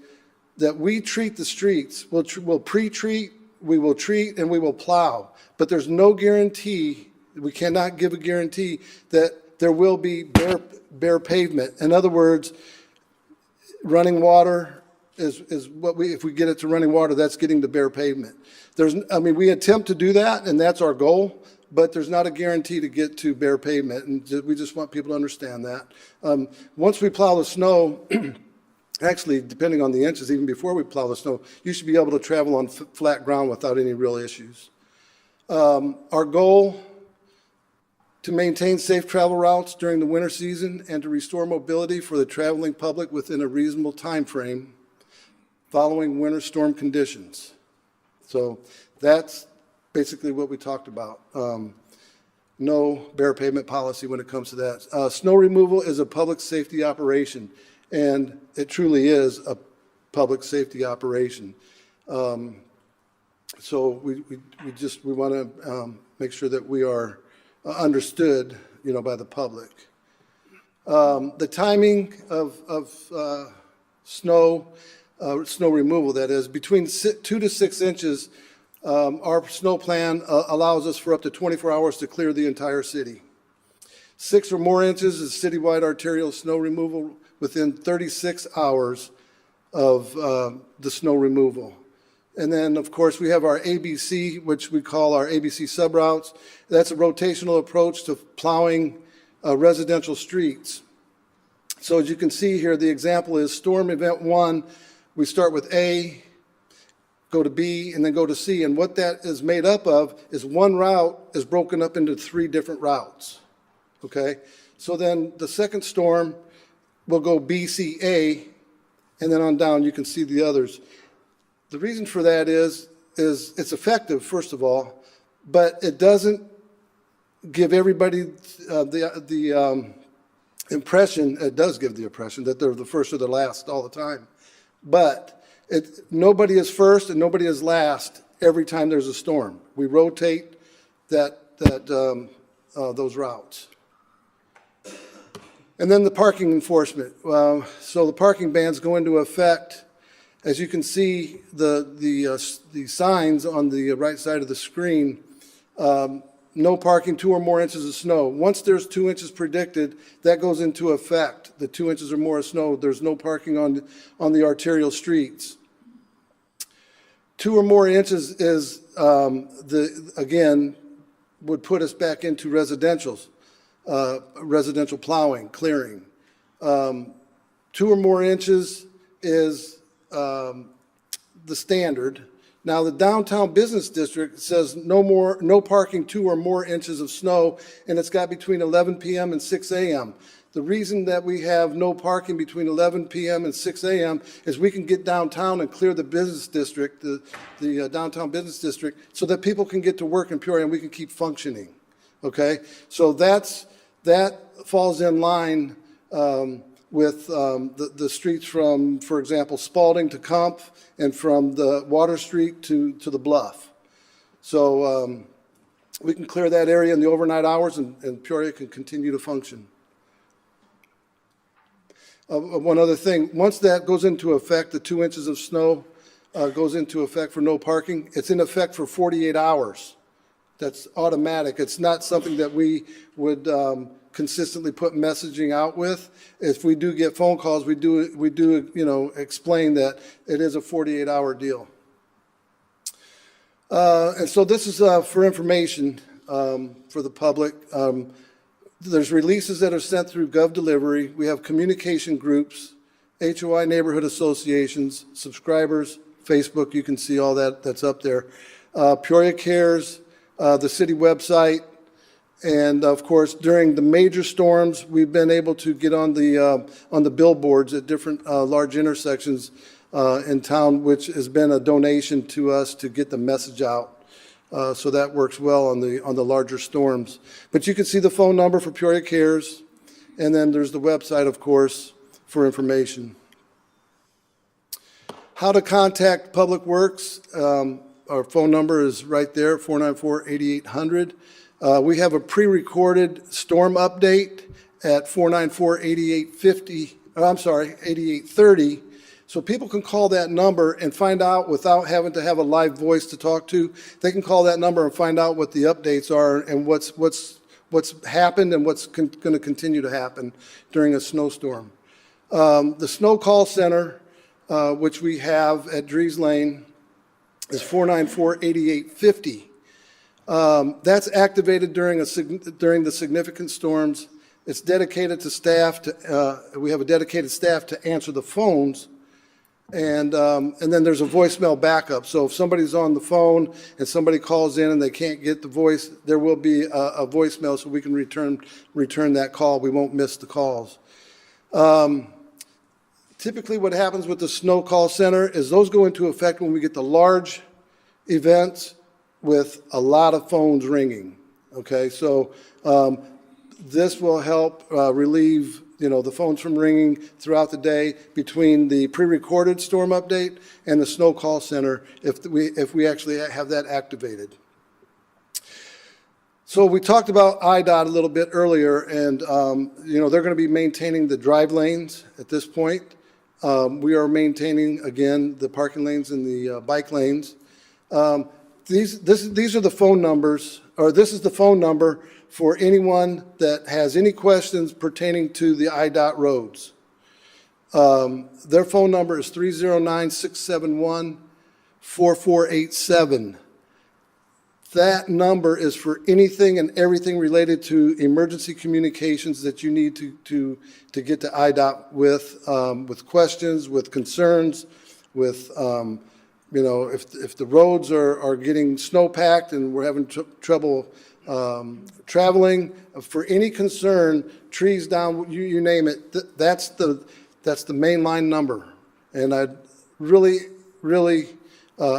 Speaker 16: that we treat the streets, we'll pre-treat, we will treat, and we will plow. But there's no guarantee, we cannot give a guarantee that there will be bare pavement. In other words, running water is what if we get it to running water, that's getting to bare pavement. We attempt to do that, and that's our goal, but there's not a guarantee to get to bare pavement, and we just want people to understand that. Once we plow the snow, actually, depending on the inches, even before we plow the snow, you should be able to travel on flat ground without any real issues. Our goal to maintain safe travel routes during the winter season and to restore mobility for the traveling public within a reasonable time frame following winter storm conditions. So that's basically what we talked about. No bare pavement policy when it comes to that. Snow removal is a public safety operation, and it truly is a public safety operation. So we want to make sure that we are understood, by the public. The timing of snow removal, that is, between 2 to 6 inches, our snow plan allows us for up to 24 hours to clear the entire city. 6 or more inches is citywide arterial snow removal within 36 hours of the snow removal. And then, of course, we have our ABC, which we call our ABC subroutes. That's a rotational approach to plowing residential streets. So as you can see here, the example is storm event 1. We start with A, go to B, and then go to C. And what that is made up of is one route is broken up into 3 different routes. Okay? So then the second storm will go B, C, A, and then on down you can see the others. The reason for that is it's effective, first of all, but it doesn't give everybody the impression, it does give the impression that they're the first or the last all the time. But nobody is first and nobody is last every time there's a storm. We rotate those routes. And then the parking enforcement. So the parking bans go into effect. As you can see, the signs on the right side of the screen, no parking 2 or more inches of snow. Once there's 2 inches predicted, that goes into effect. The 2 inches or more of snow, there's no parking on the arterial streets. 2 or more inches is, again, would put us back into residential plowing, clearing. 2 or more inches is the standard, Now, the downtown business district says no parking 2 or more inches of snow, and it's got between 11 p.m. and 6 a.m. The reason that we have no parking between 11 p.m. and 6 a.m. is we can get downtown and clear the business district, the downtown business district, so that people can get to work in Peoria and we can keep functioning, okay? So that falls in line with the streets from, for example, Spalding to Kumpf and from the Water Street to the Bluff. So we can clear that area in the overnight hours and Peoria can continue to function. One other thing, once that goes into effect, the 2 inches of snow goes into effect for no parking, it's in effect for 48 hours. That's automatic. It's not something that we would consistently put messaging out with. If we do get phone calls, we do explain that it is a 48-hour deal. And so this is for information for the public. There's releases that are sent through GovDelivery. We have communication groups, HOI neighborhood associations, subscribers, Facebook. You can see all that. That's up there. Peoria Cares, the city website, and of course during the major storms, we've been able to get on the billboards at different large intersections in town, which has been a donation to us to get the message out. So that works well on the larger storms. But you can see the phone number for Peoria Cares, and then there's the website, of course, for information. How to contact Public Works. Our phone number is right there, 494-8800. We have a pre-recorded storm update at 8830. So people can call that number and find out without having to have a live voice to talk to. They can call that number and find out what the updates are and what's happened and what's going to continue to happen during a snowstorm. The Snow Call Center, which we have at Dries Lane, is 494-8850. That's activated during the significant storms. It's dedicated to staff. We have a dedicated staff to answer the phones. And then there's a voicemail backup. So if somebody's on the phone and somebody calls in and they can't get the voice, there will be a voicemail so we can return that call. We won't miss the calls. Typically what happens with the Snow Call Center is those go into effect when we get the large events with a lot of phones ringing. Okay, so this will help relieve the phones from ringing throughout the day between the pre-recorded storm update and the Snow Call Center if we actually have that activated. So we talked about IDOT a little bit earlier, and they're going to be maintaining the drive lanes at this point. We are maintaining, again, the parking lanes and the bike lanes. These are the phone numbers, or this is the phone number for anyone that has any questions pertaining to the IDOT roads. Their phone number is 309-671-4487. That number is for anything and everything related to emergency communications that you need to get to IDOT with questions, with concerns, with if the roads are getting snow-packed and we're having trouble traveling, for any concern, trees down, you name it, that's the mainline number. And I'd really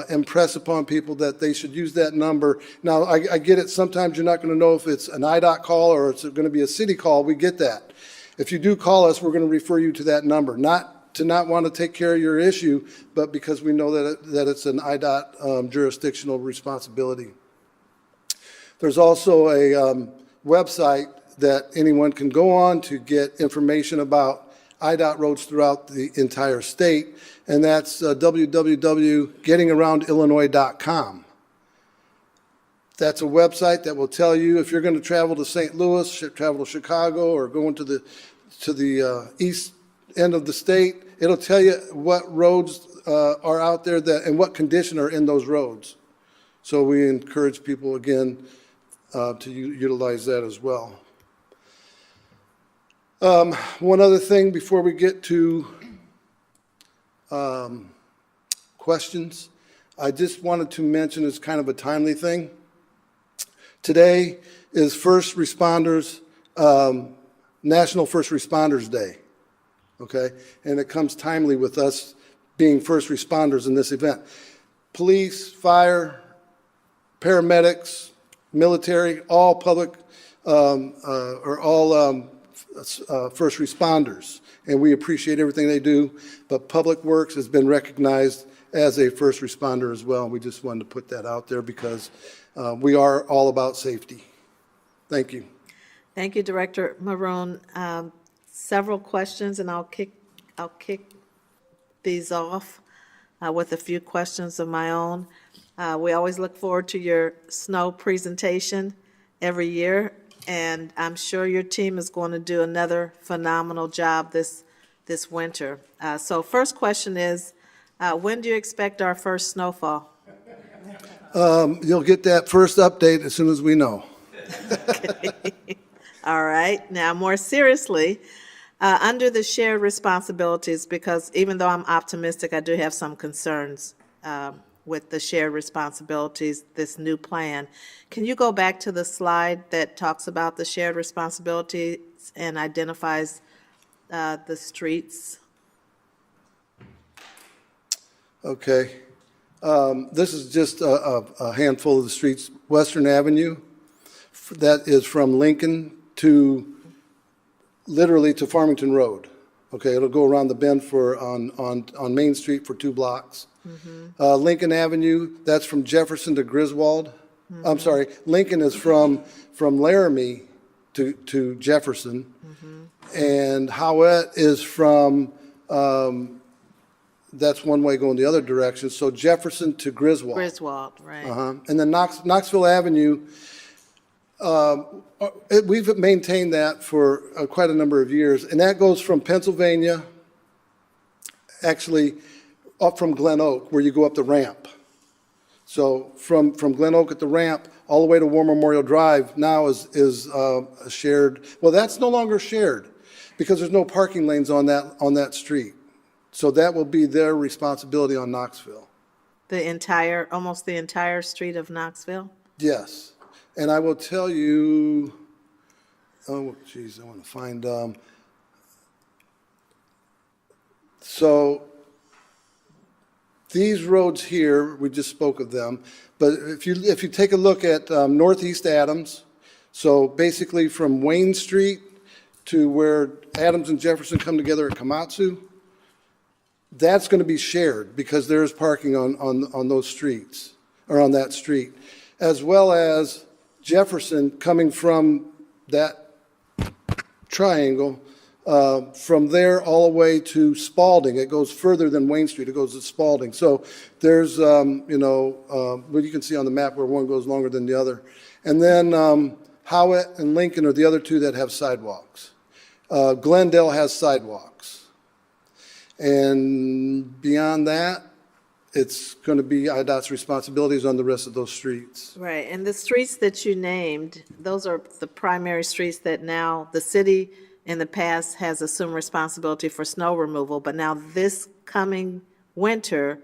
Speaker 16: impress upon people that they should use that number. Now, I get it, sometimes you're not going to know if it's an IDOT call or it's going to be a city call, we get that. If you do call us, we're going to refer you to that number, not to not want to take care of your issue, but because we know that it's an IDOT jurisdictional responsibility. There's also a website that anyone can go on to get information about IDOT roads throughout the entire state, and that's www.gettingaroundillinois.com. That's a website that will tell you if you're going to travel to St. Louis, travel to Chicago, or going to the east end of the state. It'll tell you what roads are out there and what condition are in those roads. So we encourage people, again, to utilize that as well. One other thing before we get to questions. I just wanted to mention, as kind of a timely thing, today is National First Responders Day, okay? And it comes timely with us being first responders in this event. Police, fire, paramedics, military, all public, are all first responders, and we appreciate everything they do, but Public Works has been recognized as a first responder as well, and we just wanted to put that out there because we are all about safety. Thank you.
Speaker 1: Thank you, Director Maroon. Several questions, and I'll kick these off with a few questions of my own. We always look forward to your snow presentation every year, and I'm sure your team is going to do another phenomenal job this winter. So first question is, when do you expect our first snowfall?
Speaker 16: You'll get that first update as soon as we know.
Speaker 1: All right. Now, more seriously, under the shared responsibilities, because even though I'm optimistic, I do have some concerns with the shared responsibilities, this new plan. Can you go back to the slide that talks about the shared responsibilities and identifies the streets?
Speaker 16: Okay. This is just a handful of the streets. Western Avenue, that is from Lincoln to, literally to Farmington Road. Okay, it'll go around the bend on Main Street for 2 blocks. Lincoln Avenue, that's from Jefferson to Griswold. I'm sorry, Lincoln is from Laramie to Jefferson. And Howett is from, that's one way going the other direction, so Jefferson to Griswold.
Speaker 1: Griswold, right.
Speaker 16: And then Knoxville Avenue, we've maintained that for quite a number of years, and that goes from Pennsylvania, actually up from Glen Oak, where you go up the ramp. So from Glen Oak at the ramp all the way to War Memorial Drive now is shared. Well, that's no longer shared because there's no parking lanes on that street. So that will be their responsibility on Knoxville.
Speaker 1: Almost the entire street of Knoxville?
Speaker 16: Yes. And I will tell you, oh, geez, I want to find, so these roads here, we just spoke of them, but if you take a look at Northeast Adams, so basically from Wayne Street to where Adams and Jefferson come together at Komatsu, that's going to be shared because there's parking on those streets, or on that street, as well as Jefferson coming from that triangle, from there all the way to Spalding. It goes further than Wayne Street. It goes to Spalding. So there's, well, you can see on the map where one goes longer than the other. And then Howett and Lincoln are the other two that have sidewalks. Glendale has sidewalks. And beyond that, it's going to be IDOT's responsibilities on the rest of those streets.
Speaker 1: Right, and the streets that you named, those are the primary streets that now the city in the past has assumed responsibility for snow removal, but now this coming winter,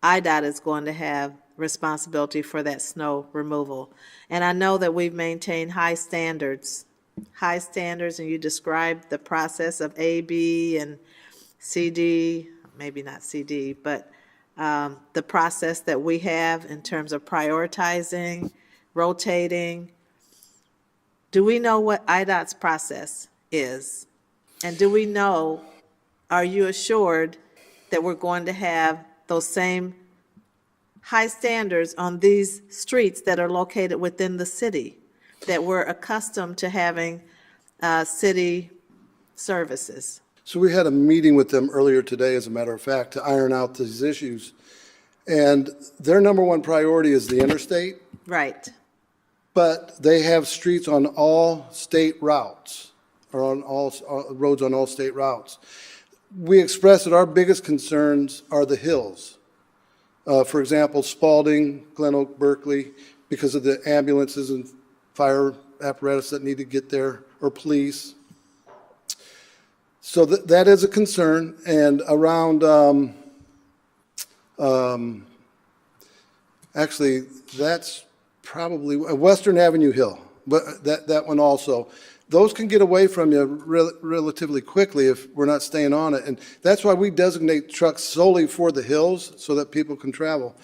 Speaker 1: IDOT is going to have responsibility for that snow removal. And I know that we've maintained high standards, and you described the process of A, B, and CD, maybe not CD, but the process that we have in terms of prioritizing, rotating. Do we know what IDOT's process is? And do we know, are you assured that we're going to have those same high standards on these streets that are located within the city, that we're accustomed to having city services?
Speaker 16: So we had a meeting with them earlier today, as a matter of fact, to iron out these issues. And their number one priority is the interstate.
Speaker 1: Right.
Speaker 16: But they have streets on all state routes, or on all roads on all state routes. We expressed that our biggest concerns are the hills. For example, Spalding, Glen Oak, Berkeley, because of the ambulances and fire apparatus that need to get there, or police. So that is a concern. And around Actually, that's probably Western Avenue Hill, but that one also. Those can get away from you relatively quickly if we're not staying on it. And that's why we designate trucks solely for the hills so that people can travel.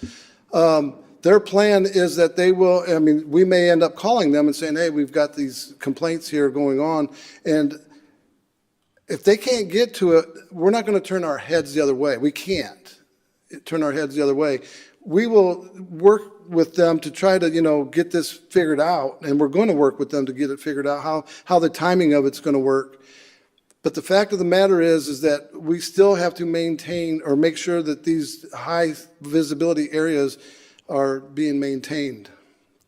Speaker 16: Their plan is that they will, I mean, we may end up calling them and saying, hey, we've got these complaints here going on. And if they can't get to it, we're not going to turn our heads the other way. We can't turn our heads the other way. We will work with them to try to, get this figured out, and we're going to work with them to get it figured out, how the timing of it's going to work. But the fact of the matter is that we still have to maintain or make sure that these high visibility areas are being maintained.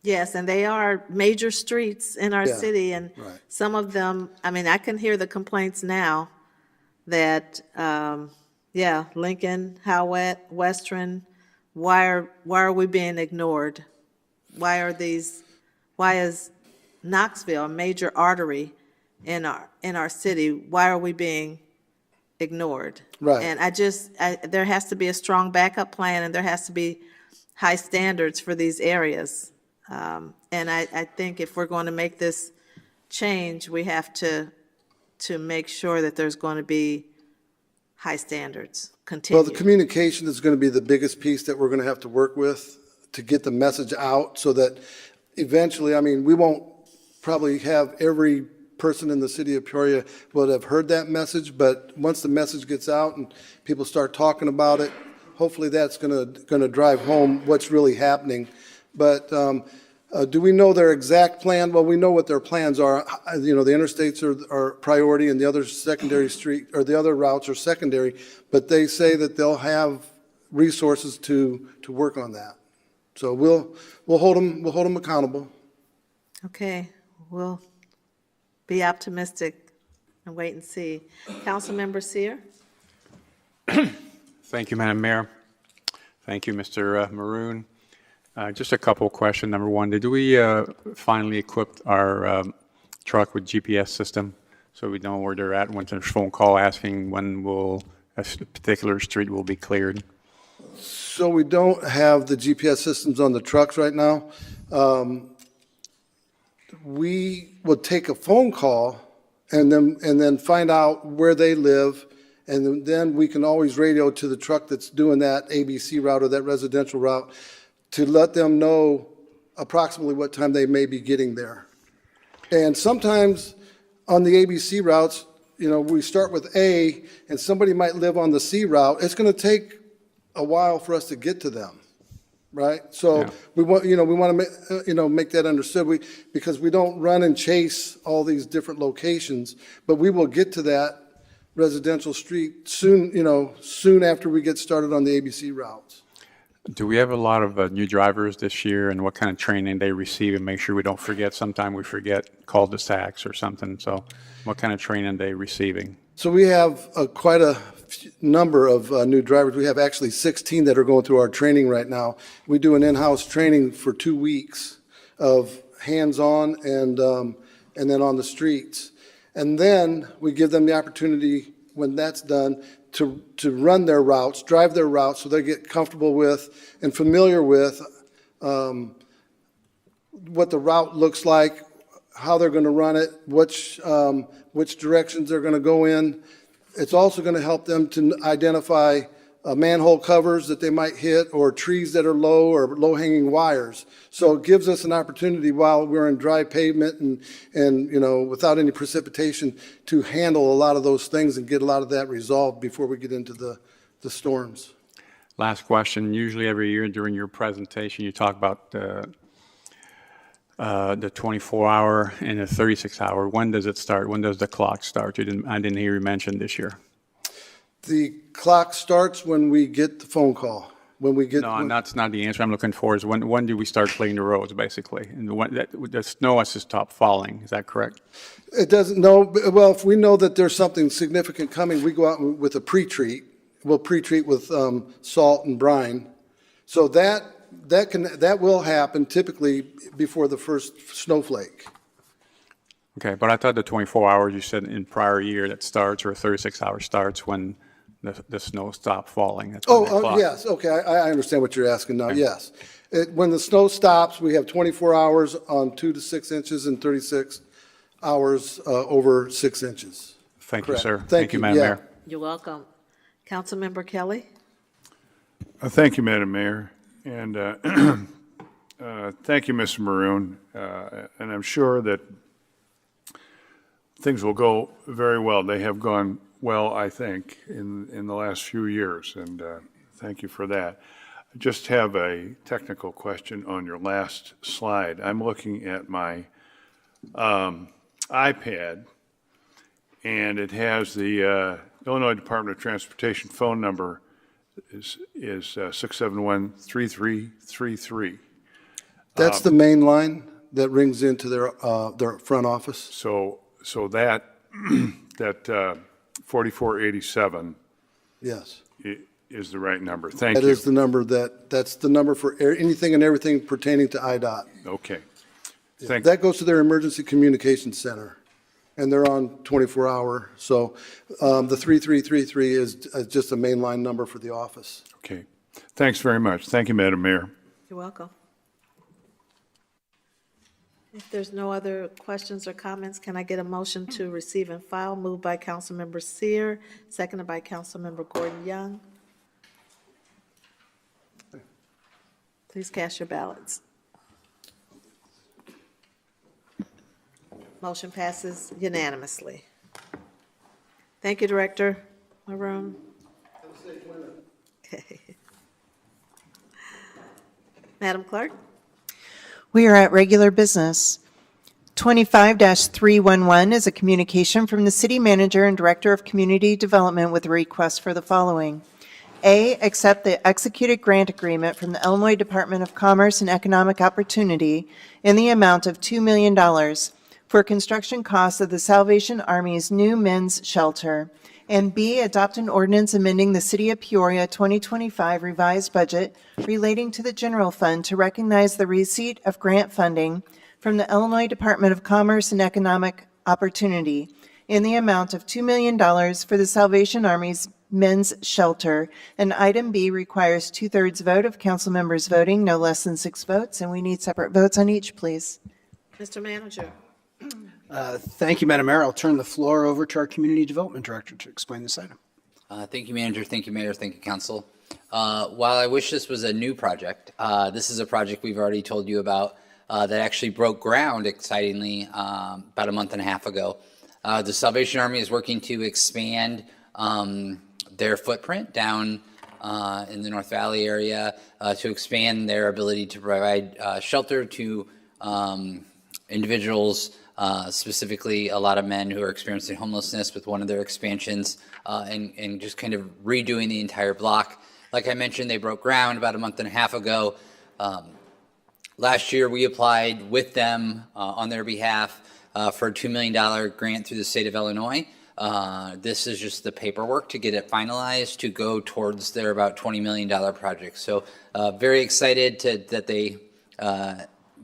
Speaker 1: Yes, and they are major streets in our
Speaker 16: Yeah,
Speaker 1: city, and
Speaker 16: right.
Speaker 1: some of them, I mean, I can hear the complaints now that, Lincoln, Howett, Western, why are we being ignored? Why is Knoxville, a major artery in our city, why are we being ignored?
Speaker 16: Right.
Speaker 1: And there has to be a strong backup plan, and there has to be high standards for these areas. And I think if we're going to make this change, we have to make sure that there's going to be high standards continue.
Speaker 16: Well, the communication is going to be the biggest piece that we're going to have to work with to get the message out so that eventually, I mean, we won't probably have every person in the city of Peoria will have heard that message, but once the message gets out and people start talking about it, hopefully that's going to drive home what's really happening. But do we know their exact plan? Well, we know what their plans are. The interstates are priority, and the other secondary street or the other routes are secondary. But they say that they'll have resources to work on that. So we'll hold them accountable.
Speaker 1: Okay, we'll be optimistic and wait and see. Councilmember Seer?
Speaker 13: Thank you, Madam Mayor. Thank you, Mr. Maroon. Just a couple of questions. Number one, did we finally equip our truck with GPS system so we know where they're at when there's a phone call asking when a particular street will be cleared?
Speaker 16: So we don't have the GPS systems on the trucks right now. We will take a phone call and then find out where they live, and then we can always radio to the truck that's doing that ABC route or that residential route to let them know approximately what time they may be getting there. And sometimes on the ABC routes, we start with A and somebody might live on the C route. It's going to take a while for us to get to them, right? So
Speaker 13: Yeah.
Speaker 16: we want to make that understood. Because we don't run and chase all these different locations, but we will get to that residential street soon after we get started on the ABC routes.
Speaker 13: Do we have a lot of new drivers this year, and what kind of training they receive, and make sure we don't forget? Sometimes we forget cul-de-sacs or something. So what kind of training they receiving?
Speaker 16: So we have quite a number of new drivers. We have actually 16 that are going through our training right now. We do an in-house training for 2 weeks of hands-on and then on the streets. And then we give them the opportunity, when that's done, to run their routes, drive their routes, so they get comfortable with and familiar with what the route looks like, how they're going to run it, which directions they're going to go in. It's also going to help them to identify manhole covers that they might hit, or trees that are low, or low-hanging wires. So it gives us an opportunity while we're in dry pavement and without any precipitation to handle a lot of those things and get a lot of that resolved before we get into the storms.
Speaker 13: Last question. Usually every year during your presentation, you talk about the 24-hour and the 36-hour. When does it start? When does the clock start? I didn't hear you mention this year.
Speaker 16: The clock starts when we get the phone call. When we get
Speaker 13: No, that's not the answer I'm looking for. Is when do we start cleaning the roads, basically? And the snow has to stop falling. Is that correct?
Speaker 16: It doesn't, no. Well, if we know that there's something significant coming, we go out with a pre-treat. We'll pre-treat with salt and brine. So that will happen typically before the first snowflake.
Speaker 13: Okay, but I thought the 24 hours you said in prior year that starts, or 36 hours starts when the snow stopped falling. That's when they clock.
Speaker 16: Yes, okay, I understand what you're asking now, yes. When the snow stops, we have 24 hours on 2 to 6 inches and 36 hours over 6 inches.
Speaker 13: Thank you,
Speaker 16: Correct.
Speaker 13: sir.
Speaker 16: Thank you,
Speaker 13: Madam
Speaker 16: yeah.
Speaker 13: Mayor.
Speaker 1: You're welcome. Councilmember Kelly?
Speaker 17: Thank you, Madam Mayor, and thank you, Mr. Maroon. And I'm sure that things will go very well. They have gone well, I think, in the last few years, and thank you for that. I just have a technical question on your last slide. I'm looking at my iPad, and it has the Illinois Department of Transportation phone number is 671-3333.
Speaker 16: That's the main line that rings into their front office?
Speaker 17: So that, that 4487
Speaker 16: Yes.
Speaker 17: is the right number. Thank you.
Speaker 16: That is the number that's the number for anything and everything pertaining to IDOT.
Speaker 17: Okay.
Speaker 16: That goes to their emergency communications center, and they're on 24-hour. So the 3333 is just a mainline number for the office.
Speaker 17: Okay. Thanks very much. Thank you, Madam Mayor.
Speaker 1: You're welcome. If there's no other questions or comments, can I get a motion to receive and file? Moved by Councilmember Seer, seconded by Councilmember Gordon Young. Please cast your ballots. Motion passes unanimously. Thank you, Director Maroon. Okay. Madam Clerk?
Speaker 2: We are at regular business. 25-311 is a communication from the City Manager and Director of Community Development with a request for the following. A, accept the executed grant agreement from the Illinois Department of Commerce and Economic Opportunity in the amount of $2 million for construction costs of the Salvation Army's new men's shelter. And B, adopt an ordinance amending the City of Peoria 2025 revised budget relating to the general fund to recognize the receipt of grant funding from the Illinois Department of Commerce and Economic Opportunity in the amount of $2 million for the Salvation Army's men's shelter. And item B requires 2/3 vote of council members voting, no less than 6 votes, and we need separate votes on each, please.
Speaker 1: Mr. Manager?
Speaker 15: Thank you, Madam Mayor. I'll turn the floor over to our Community Development Director to explain this item.
Speaker 18: Thank you, Manager. Thank you, Mayor. Thank you, Council. While I wish this was a new project, this is a project we've already told you about that actually broke ground, excitingly, about a month and a half ago. The Salvation Army is working to expand their footprint down in the North Valley area to expand their ability to provide shelter to individuals, specifically a lot of men who are experiencing homelessness with one of their expansions, and just kind of redoing the entire block. Like I mentioned, they broke ground about a month and a half ago. Last year, we applied with them on their behalf for a $2 million grant through the state of Illinois. This is just the paperwork to get it finalized to go towards their about $20 million project. So very excited that they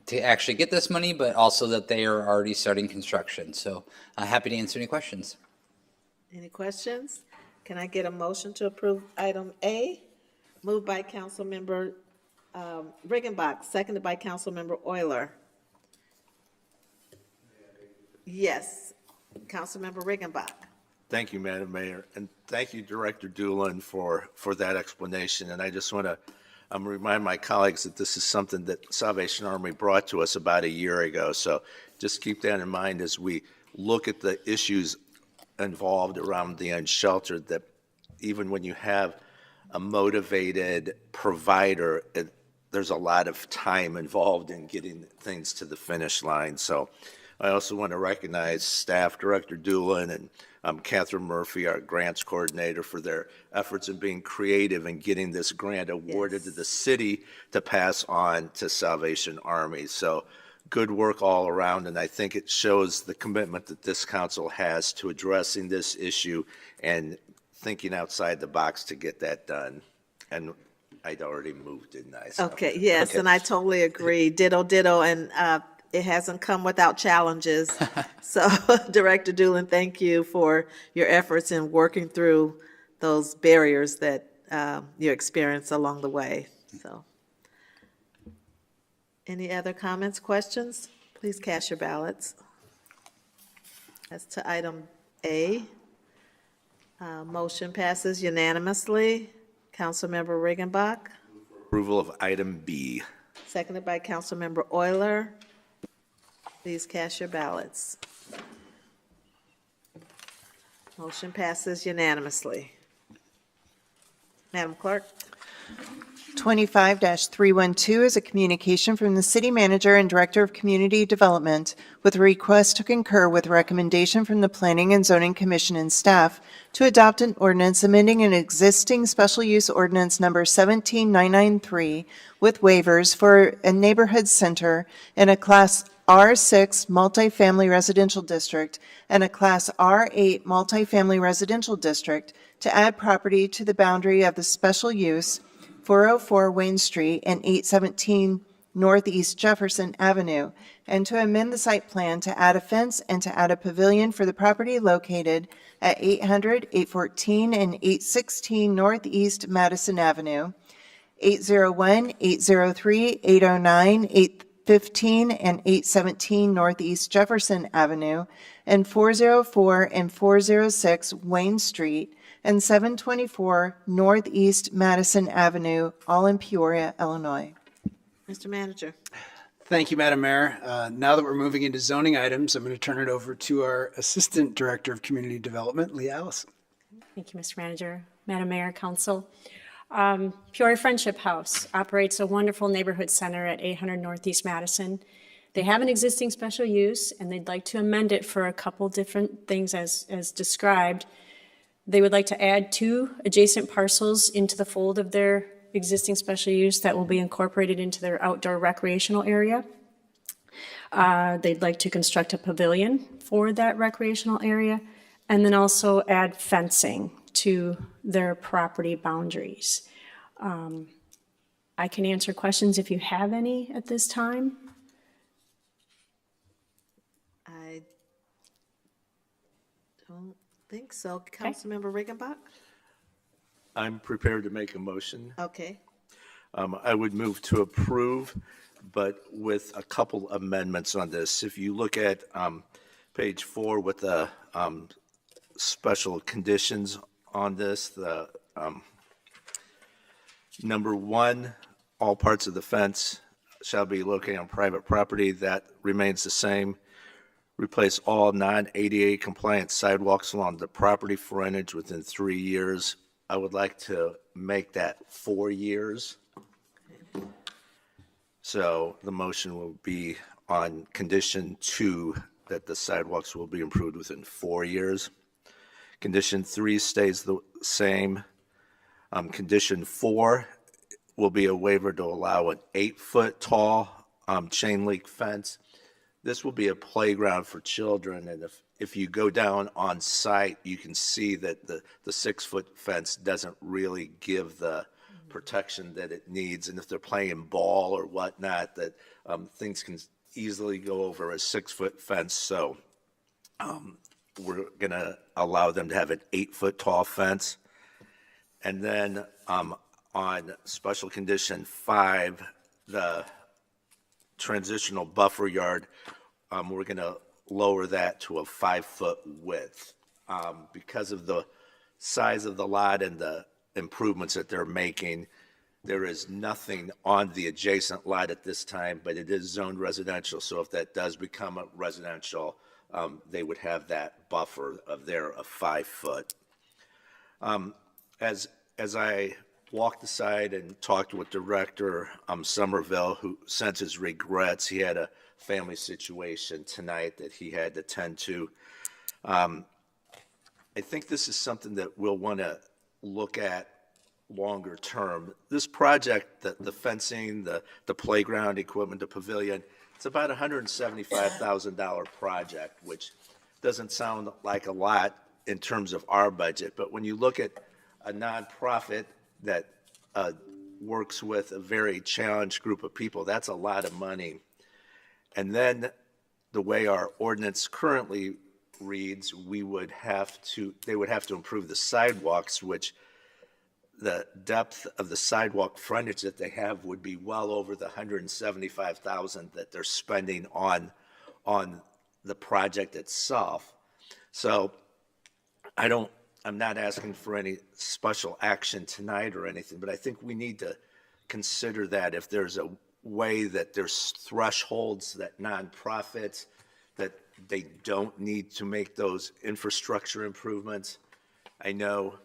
Speaker 18: to actually get this money, but also that they are already starting construction. So happy to answer any questions.
Speaker 1: Any questions? Can I get a motion to approve item A? Moved by Councilmember Riggenbach, seconded by Councilmember Euler. Yes, Councilmember Riggenbach.
Speaker 11: Thank you, Madam Mayor, and thank you, Director Doolin, for that explanation. And I just want to remind my colleagues that this is something that Salvation Army brought to us about a year ago. So just keep that in mind as we look at the issues involved around the unsheltered, that even when you have a motivated provider, there's a lot of time involved in getting things to the finish line. So I also want to recognize staff, Director Doolin and Catherine Murphy, our grants coordinator, for their efforts in being creative and getting this grant awarded to the city to pass on to Salvation Army. So good work all around, and I think it shows the commitment that this council has to addressing this issue and thinking outside the box to get that done. And I'd already moved, didn't I? So,
Speaker 1: Okay, yes,
Speaker 11: okay.
Speaker 1: and I totally agree. Ditto, ditto, and it hasn't come without challenges. So, Director Doolin, thank you for your efforts in working through those barriers that you experience along the way. So, any other comments, questions? Please cast your ballots. As to item A, motion passes unanimously. Councilmember Riggenbach,
Speaker 11: Approval of item B.
Speaker 1: seconded by Councilmember Euler. Please cast your ballots. Motion passes unanimously. Madam Clerk?
Speaker 2: 25-312 is a communication from the City Manager and Director of Community Development with a request to concur with recommendation from the Planning and Zoning Commission and staff to adopt an ordinance amending an existing special use ordinance number 17993 with waivers for a neighborhood center in a Class R6 multifamily residential district and a Class R8 multifamily residential district to add property to the boundary of the special use 404 Wayne Street and 817 Northeast Jefferson Avenue, and to amend the site plan to add a fence and to add a pavilion for the property located at 800, 814, and 816 Northeast Madison Avenue, 801, 803, 809, 815, and 817 Northeast Jefferson Avenue, and 404 and 406 Wayne Street, and 724 Northeast Madison Avenue, all in Peoria, Illinois.
Speaker 1: Mr. Manager.
Speaker 15: Thank you, Madam Mayor. Now that we're moving into zoning items, I'm going to turn it over to our Assistant Director of Community Development, Lee Allison.
Speaker 14: Thank you, Mr. Manager, Madam Mayor, Council. Peoria Friendship House operates a wonderful neighborhood center at 800 Northeast Madison. They have an existing special use, and they'd like to amend it for a couple different things as described. They would like to add 2 adjacent parcels into the fold of their existing special use that will be incorporated into their outdoor recreational area. They'd like to construct a pavilion for that recreational area, and then also add fencing to their property boundaries. I can answer questions if you have any at this time.
Speaker 1: I don't think so. Councilmember Riggenbach?
Speaker 11: I'm prepared to make a motion.
Speaker 1: Okay.
Speaker 11: I would move to approve, but with a couple amendments on this. If you look at page 4 with the special conditions on this, the number 1, all parts of the fence shall be located on private property. That remains the same. Replace all non-ADA compliant sidewalks along the property frontage within 3 years. I would like to make that 4 years. So the motion will be on condition 2, that the sidewalks will be improved within 4 years. Condition 3 stays the same. Condition 4 will be a waiver to allow an 8-foot tall chain link fence. This will be a playground for children, and if you go down on site, you can see that the 6-foot fence doesn't really give the protection that it needs, and if they're playing ball or whatnot, that things can easily go over a 6-foot fence. So we're going to allow them to have an 8-foot tall fence. And then on special condition 5, the transitional buffer yard, we're going to lower that to a 5-foot width. Because of the size of the lot and the improvements that they're making, there is nothing on the adjacent lot at this time, but it is zoned residential. So if that does become a residential, they would have that buffer of 5 foot. As I walked aside and talked with Director Somerville, who sent his regrets, he had a family situation tonight that he had to tend to. I think this is something that we'll want to look at longer term. This project, the fencing, the playground equipment, the pavilion, it's about $175,000 project, which doesn't sound like a lot in terms of our budget. But when you look at a nonprofit that works with a very challenged group of people, that's a lot of money. And then the way our ordinance currently reads, they would have to improve the sidewalks, which the depth of the sidewalk frontage that they have would be well over the $175,000 that they're spending on the project itself. So I'm not asking for any special action tonight or anything, but I think we need to consider that if there's a way that there's thresholds that nonprofits, that they don't need to make those infrastructure improvements. I know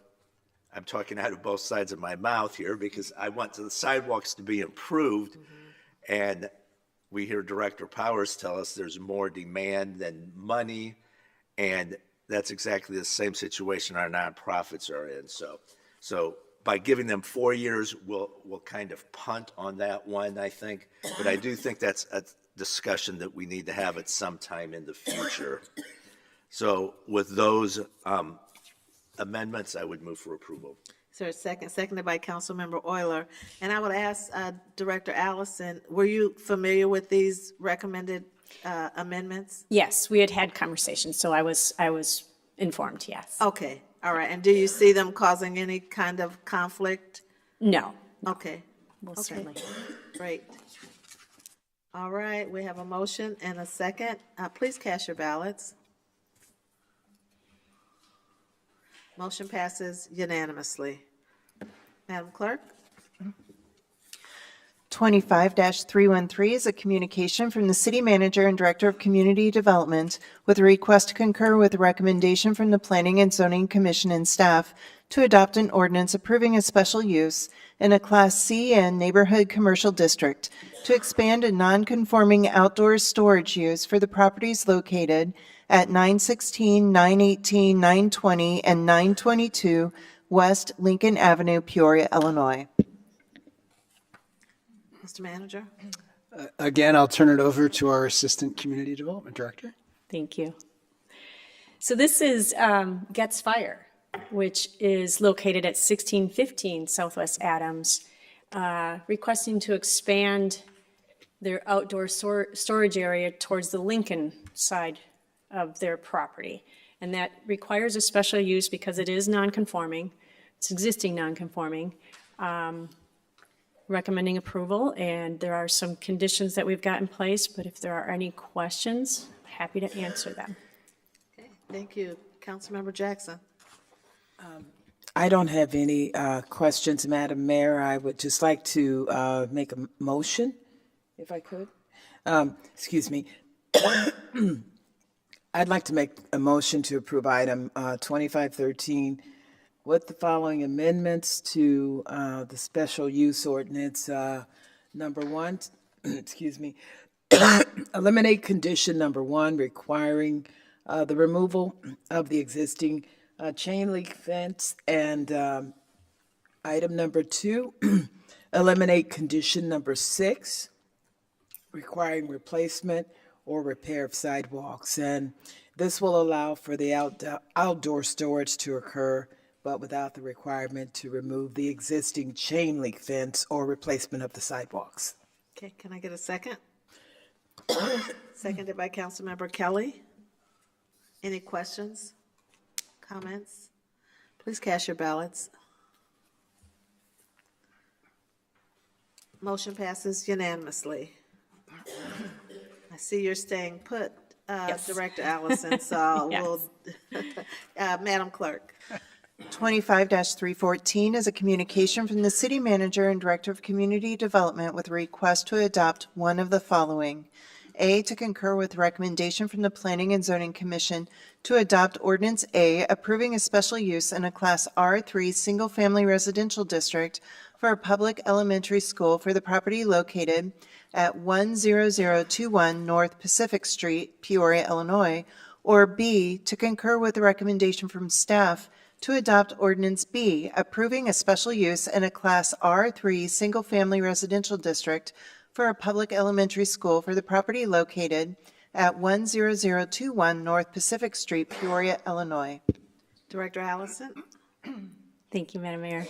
Speaker 11: I'm talking out of both sides of my mouth here because I want the sidewalks to be improved, and we hear Director Powers tell us there's more demand than money, and that's exactly the same situation our nonprofits are in. So by giving them 4 years, we'll kind of punt on that one, I think. But I do think that's a discussion that we need to have at some time in the future. So with those amendments, I would move for approval.
Speaker 1: Is there a second? Seconded by Councilmember Euler. And I would ask Director Allison, were you familiar with these recommended amendments?
Speaker 14: Yes, we had conversations, so I was informed, yes.
Speaker 1: Okay, all right. And do you see them causing any kind of conflict?
Speaker 14: No.
Speaker 1: Okay.
Speaker 14: Most
Speaker 1: Okay.
Speaker 14: certainly.
Speaker 1: Great. All right, we have a motion and a second. Please cast your ballots. Motion passes unanimously. Madam Clerk?
Speaker 2: 25-313 is a communication from the City Manager and Director of Community Development with a request to concur with a recommendation from the Planning and Zoning Commission and staff to adopt an ordinance approving a special use in a Class CN neighborhood commercial district to expand a non-conforming outdoor storage use for the properties located at 916, 918, 920, and 922 West Lincoln Avenue, Peoria, Illinois.
Speaker 1: Mr. Manager?
Speaker 15: Again, I'll turn it over to our Assistant Community Development Director.
Speaker 14: Thank you. So this is Gets Fire, which is located at 1615 Southwest Adams, requesting to expand their outdoor storage area towards the Lincoln side of their property. And that requires a special use because it is non-conforming. It's existing non-conforming. Recommending approval, and there are some conditions that we've got in place, but if there are any questions, I'm happy to answer them.
Speaker 1: Okay, thank you. Councilmember Jackson?
Speaker 19: I don't have any questions, Madam Mayor. I would just like to make a motion, if I could. Excuse me. I'd like to make a motion to approve item 2513 with the following amendments to the special use ordinance. Number one, excuse me, eliminate condition number one requiring the removal of the existing chain link fence, and item number two, eliminate condition number 6 requiring replacement or repair of sidewalks. And this will allow for the outdoor storage to occur, but without the requirement to remove the existing chain link fence or replacement of the sidewalks.
Speaker 1: Okay, can I get a second? Seconded by Councilmember Kelly. Any questions, comments? Please cast your ballots. Motion passes unanimously. I see you're staying put,
Speaker 14: Yes.
Speaker 1: Director Allison, so
Speaker 14: Yes.
Speaker 1: we'll, Madam Clerk.
Speaker 2: 25-314 is a communication from the City Manager and Director of Community Development with a request to adopt one of the following. A, to concur with recommendation from the Planning and Zoning Commission to adopt Ordinance A approving a special use in a Class R3 single-family residential district for a public elementary school for the property located at 10021 North Pacific Street, Peoria, Illinois, or B, to concur with the recommendation from staff to adopt Ordinance B, approving a special use in a Class R3 single-family residential district for a public elementary school for the property located at 10021 North Pacific Street, Peoria, Illinois.
Speaker 1: Director Allison?
Speaker 14: Thank you, Madam Mayor.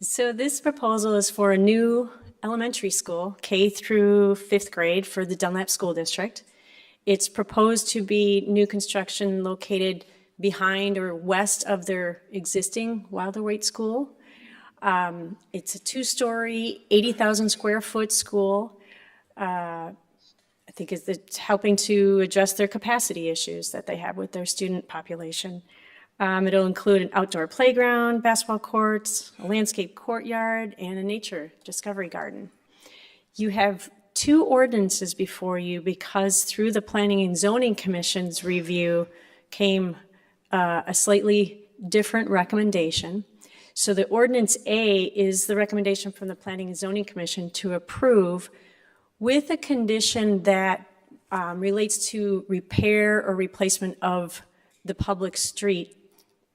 Speaker 14: So this proposal is for a new elementary school, K through 5th grade for the Dunlap School District. It's proposed to be new construction located behind or west of their existing Wilder Waite School. It's a two-story, 80,000 square foot school. I think it's helping to address their capacity issues that they have with their student population. It'll include an outdoor playground, basketball courts, a landscape courtyard, and a nature discovery garden. You have two ordinances before you because through the Planning and Zoning Commission's review came a slightly different recommendation. So the ordinance A is the recommendation from the Planning and Zoning Commission to approve with a condition that relates to repair or replacement of the public street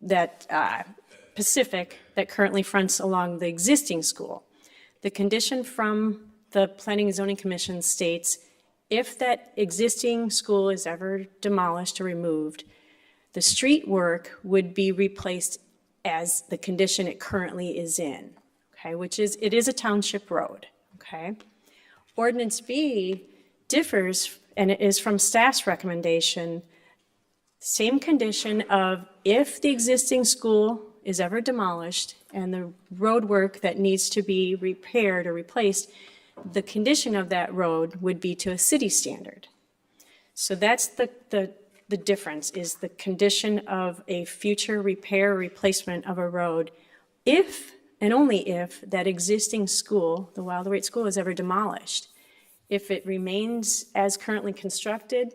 Speaker 14: that Pacific that currently fronts along the existing school. The condition from the Planning and Zoning Commission states if that existing school is ever demolished or removed, the street work would be replaced as the condition it currently is in, okay, which is, it is a township road, okay? Ordinance B differs, and it is from staff's recommendation, same condition of if the existing school is ever demolished and the road work that needs to be repaired or replaced, the condition of that road would be to a city standard. So that's the difference, is the condition of a future repair or replacement of a road if and only if that existing school, the Wilder Waite School, is ever demolished. If it remains as currently constructed,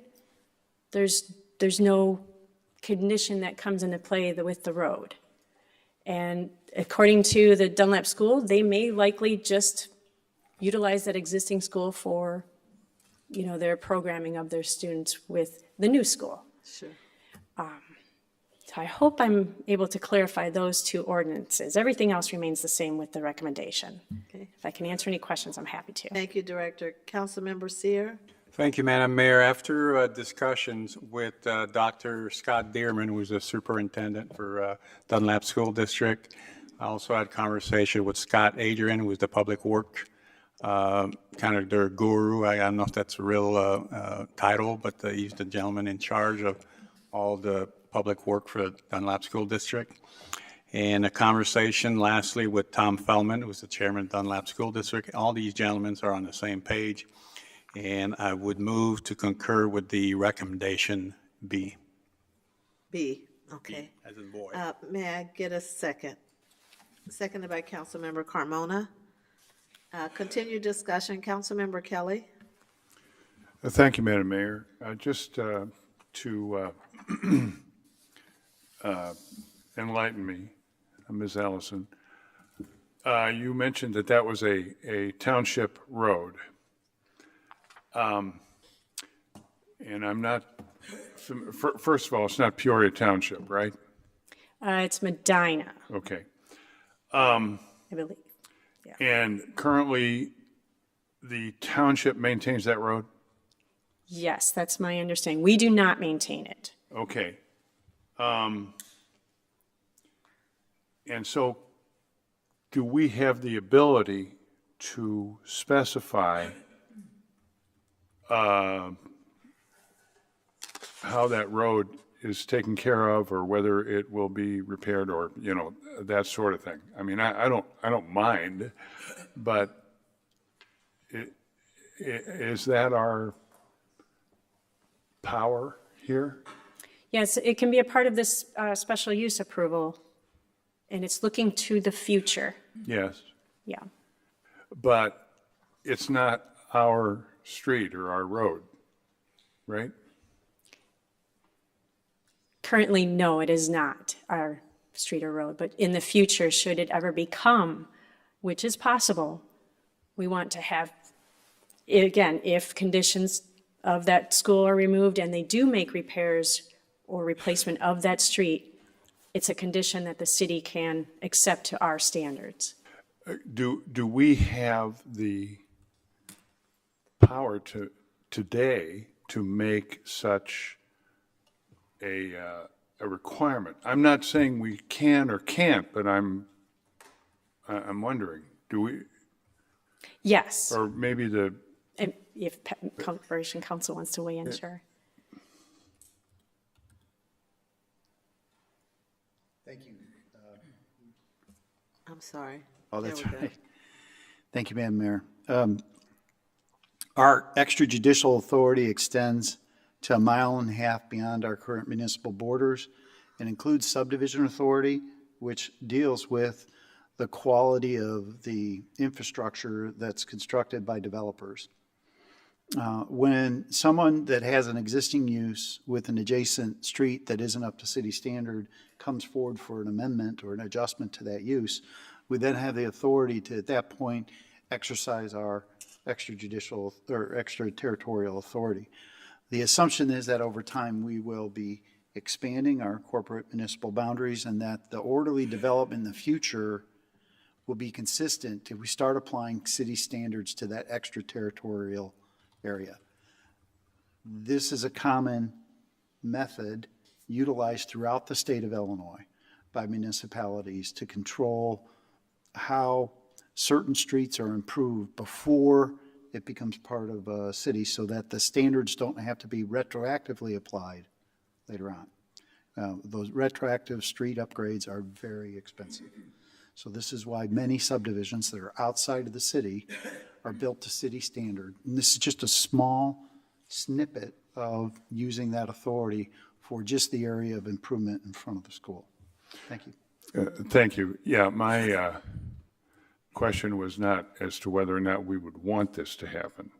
Speaker 14: there's no condition that comes into play with the road. And according to the Dunlap School, they may likely just utilize that existing school for, you know, their programming of their students with the new school.
Speaker 1: Sure.
Speaker 14: So I hope I'm able to clarify those two ordinances. Everything else remains the same with the recommendation.
Speaker 1: Okay.
Speaker 14: If I can answer any questions, I'm happy to.
Speaker 1: Thank you, Director. Councilmember Seer?
Speaker 13: Thank you, Madam Mayor. After discussions with Dr. Scott Dearman, who's the superintendent for Dunlap School District, I also had conversation with Scott Adrian, who is the public work, kind of their guru. I don't know if that's a real title, but he's the gentleman in charge of all the public work for the Dunlap School District. And a conversation lastly with Tom Fellman, who's the chairman of Dunlap School District. All these gentlemen are on the same page. And I would move to concur with the recommendation B.
Speaker 1: B, okay.
Speaker 13: As in boy.
Speaker 1: May I get a second? Seconded by Councilmember Carmona. Continued discussion, Councilmember Kelly.
Speaker 17: Thank you, Madam Mayor. Just to enlighten me, Ms. Allison, you mentioned that that was a township road. And I'm not, first of all, it's not Peoria Township, right?
Speaker 14: It's Medina,
Speaker 17: Okay.
Speaker 14: I believe. Yeah.
Speaker 17: And currently, the township maintains that road?
Speaker 14: Yes, that's my understanding. We do not maintain it.
Speaker 17: Okay. And so, do we have the ability to specify how that road is taken care of, or whether it will be repaired, or, you know, that sort of thing? I mean, I don't mind, but is that our power here?
Speaker 14: Yes, it can be a part of this special use approval, and it's looking to the future.
Speaker 17: Yes.
Speaker 14: Yeah.
Speaker 17: But it's not our street or our road, right?
Speaker 14: Currently, no, it is not our street or road, but in the future, should it ever become, which is possible, we want to have, again, if conditions of that school are removed and they do make repairs or replacement of that street, it's a condition that the city can accept to our standards.
Speaker 17: Do we have the power today to make such a requirement? I'm not saying we can or can't, but I'm wondering, do we?
Speaker 14: Yes.
Speaker 17: Or maybe
Speaker 14: And if Corporation Council wants to weigh in, sure.
Speaker 15: Thank you.
Speaker 1: I'm sorry.
Speaker 15: Oh, that's
Speaker 1: There we go.
Speaker 15: right. Thank you, Madam Mayor. Our extrajudicial authority extends to 1.5 miles beyond our current municipal borders and includes subdivision authority, which deals with the quality of the infrastructure that's constructed by developers. When someone that has an existing use with an adjacent street that isn't up to city standard comes forward for an amendment or an adjustment to that use, we then have the authority to, at that point, exercise our extrajudicial or extraterritorial authority. The assumption is that over time we will be expanding our corporate municipal boundaries and that the orderly development in the future will be consistent if we start applying city standards to that extraterritorial area. This is a common method utilized throughout the state of Illinois by municipalities to control how certain streets are improved before it becomes part of a city so that the standards don't have to be retroactively applied later on. Those retroactive street upgrades are very expensive. So this is why many subdivisions that are outside of the city are built to city standard. And this is just a small snippet of using that authority for just the area of improvement in front of the school. Thank you.
Speaker 17: Thank you. Yeah, my question was not as to whether or not we would want this to happen.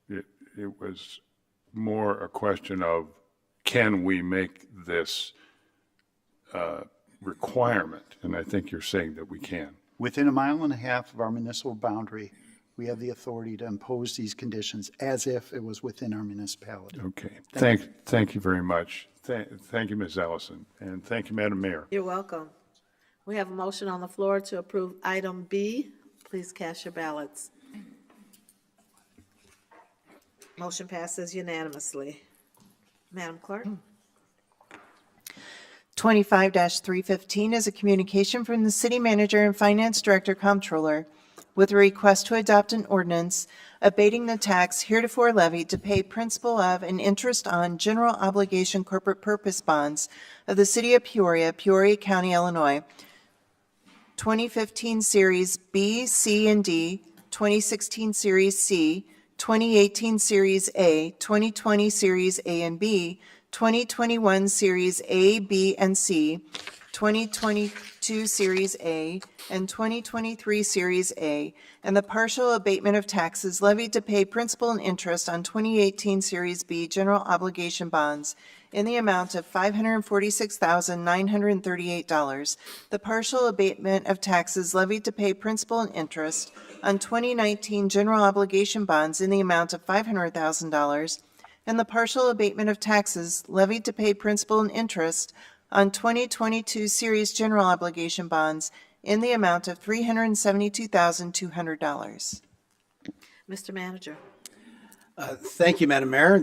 Speaker 17: It was more a question of, can we make this requirement? And I think you're saying that we can.
Speaker 15: Within 1.5 miles of our municipal boundary, we have the authority to impose these conditions as if it was within our municipality.
Speaker 17: Okay. Thank you very much. Thank you, Ms. Ellison, and thank you, Madam Mayor.
Speaker 1: You're welcome. We have a motion on the floor to approve item B. Please cast your ballots. Motion passes unanimously. Madam Clerk?
Speaker 2: 25-315 is a communication from the City Manager and Finance Director Comptroller with a request to adopt an ordinance abating the tax heretofore levied to pay principal of and interest on general obligation corporate purpose bonds of the City of Peoria, Peoria County, Illinois, 2015 Series B, C, and D, 2016 Series C, 2018 Series A, 2020 Series A and B, 2021 Series A, B, and C, 2022 Series A, and 2023 Series A, and the partial abatement of taxes levied to pay principal and interest on 2018 Series B general obligation bonds in the amount of $546,938. The partial abatement of taxes levied to pay principal and interest on 2019 general obligation bonds in the amount of $500,000, and the partial abatement of taxes levied to pay principal and interest on 2022 Series general obligation bonds in the amount of $372,200.
Speaker 1: Mr. Manager?
Speaker 15: Thank you, Madam Mayor.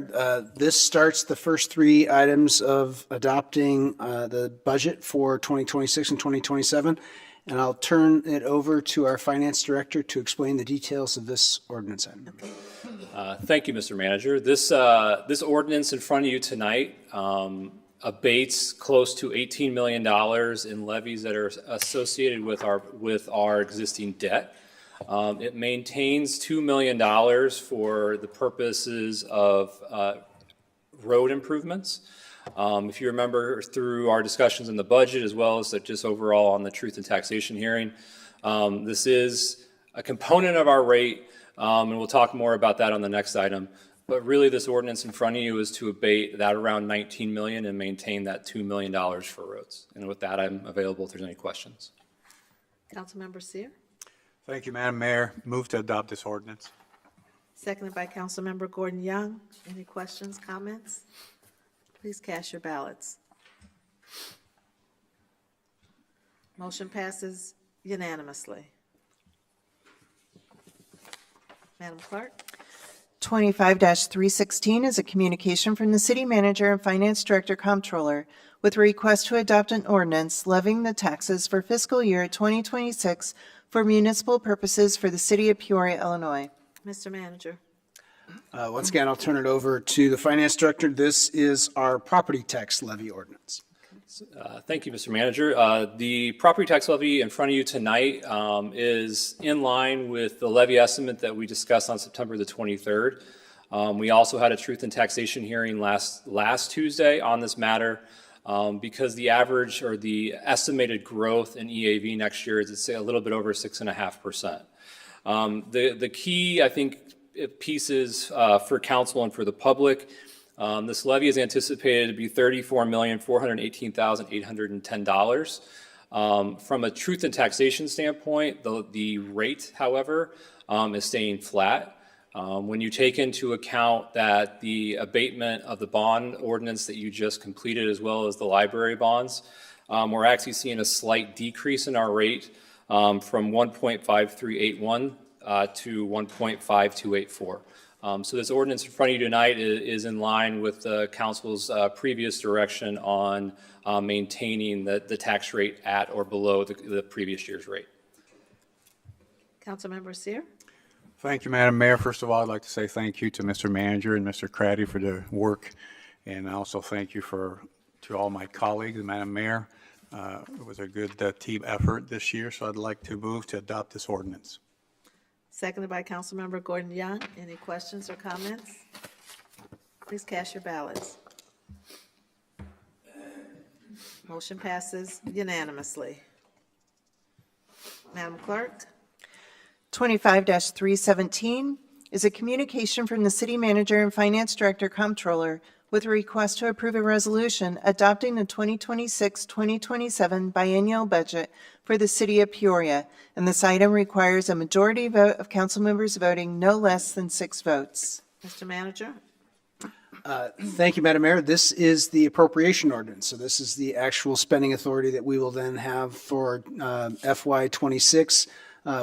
Speaker 15: This starts the first three items of adopting the budget for 2026 and 2027, and I'll turn it over to our Finance Director to explain the details of this ordinance item.
Speaker 20: Thank you, Mr. Manager. This ordinance in front of you tonight abates close to $18 million in levies that are associated with our existing debt. It maintains $2 million for the purposes of road improvements. If you remember through our discussions in the budget as well as just overall on the Truth and Taxation hearing, this is a component of our rate, and we'll talk more about that on the next item. But really, this ordinance in front of you is to abate that around $19 million and maintain that $2 million for roads. And with that, I'm available if there's any questions.
Speaker 1: Councilmember Seer?
Speaker 13: Thank you, Madam Mayor. Move to adopt this ordinance.
Speaker 1: Seconded by Councilmember Gordon Young. Any questions, comments? Please cast your ballots. Motion passes unanimously. Madam Clerk?
Speaker 2: 25-316 is a communication from the City Manager and Finance Director Comptroller with a request to adopt an ordinance levying the taxes for fiscal year 2026 for municipal purposes for the City of Peoria, Illinois.
Speaker 1: Mr. Manager?
Speaker 15: Once again, I'll turn it over to the Finance Director. This is our property tax levy ordinance.
Speaker 20: Thank you, Mr. Manager. The property tax levy in front of you tonight is in line with the levy estimate that we discussed on September the 23rd. We also had a truth in taxation hearing last Tuesday on this matter because the average or the estimated growth in EAV next year is a little bit over 6.5%. The key, I think, pieces for council and for the public. This levy is anticipated to be $34,418,810. From a truth in taxation standpoint, the rate, however, is staying flat. When you take into account that the abatement of the bond ordinance that you just completed, as well as the library bonds, we're actually seeing a slight decrease in our rate from 1.5381 to 1.5284. So this ordinance in front of you tonight is in line with the council's previous direction on maintaining the tax rate at or below the previous year's rate.
Speaker 1: Councilmember Seer?
Speaker 13: Thank you, Madam Mayor. First of all, I'd like to say thank you to Mr. Manager and Mr. Craddy for the work, and also thank you to all my colleagues, Madam Mayor. It was a good team effort this year, so I'd like to move to adopt this ordinance.
Speaker 1: Seconded by Councilmember Gordon Young. Any questions or comments? Please cast your ballots. Motion passes unanimously. Madam Clerk?
Speaker 2: 25-317 is a communication from the City Manager and Finance Director Comptroller with a request to approve a resolution adopting the 2026-2027 biennial budget for the City of Peoria, and this item requires a majority vote of council members voting no less than 6 votes.
Speaker 1: Mr. Manager?
Speaker 15: Thank you, Madam Mayor. This is the appropriation ordinance. So this is the actual spending authority that we will then have for FY26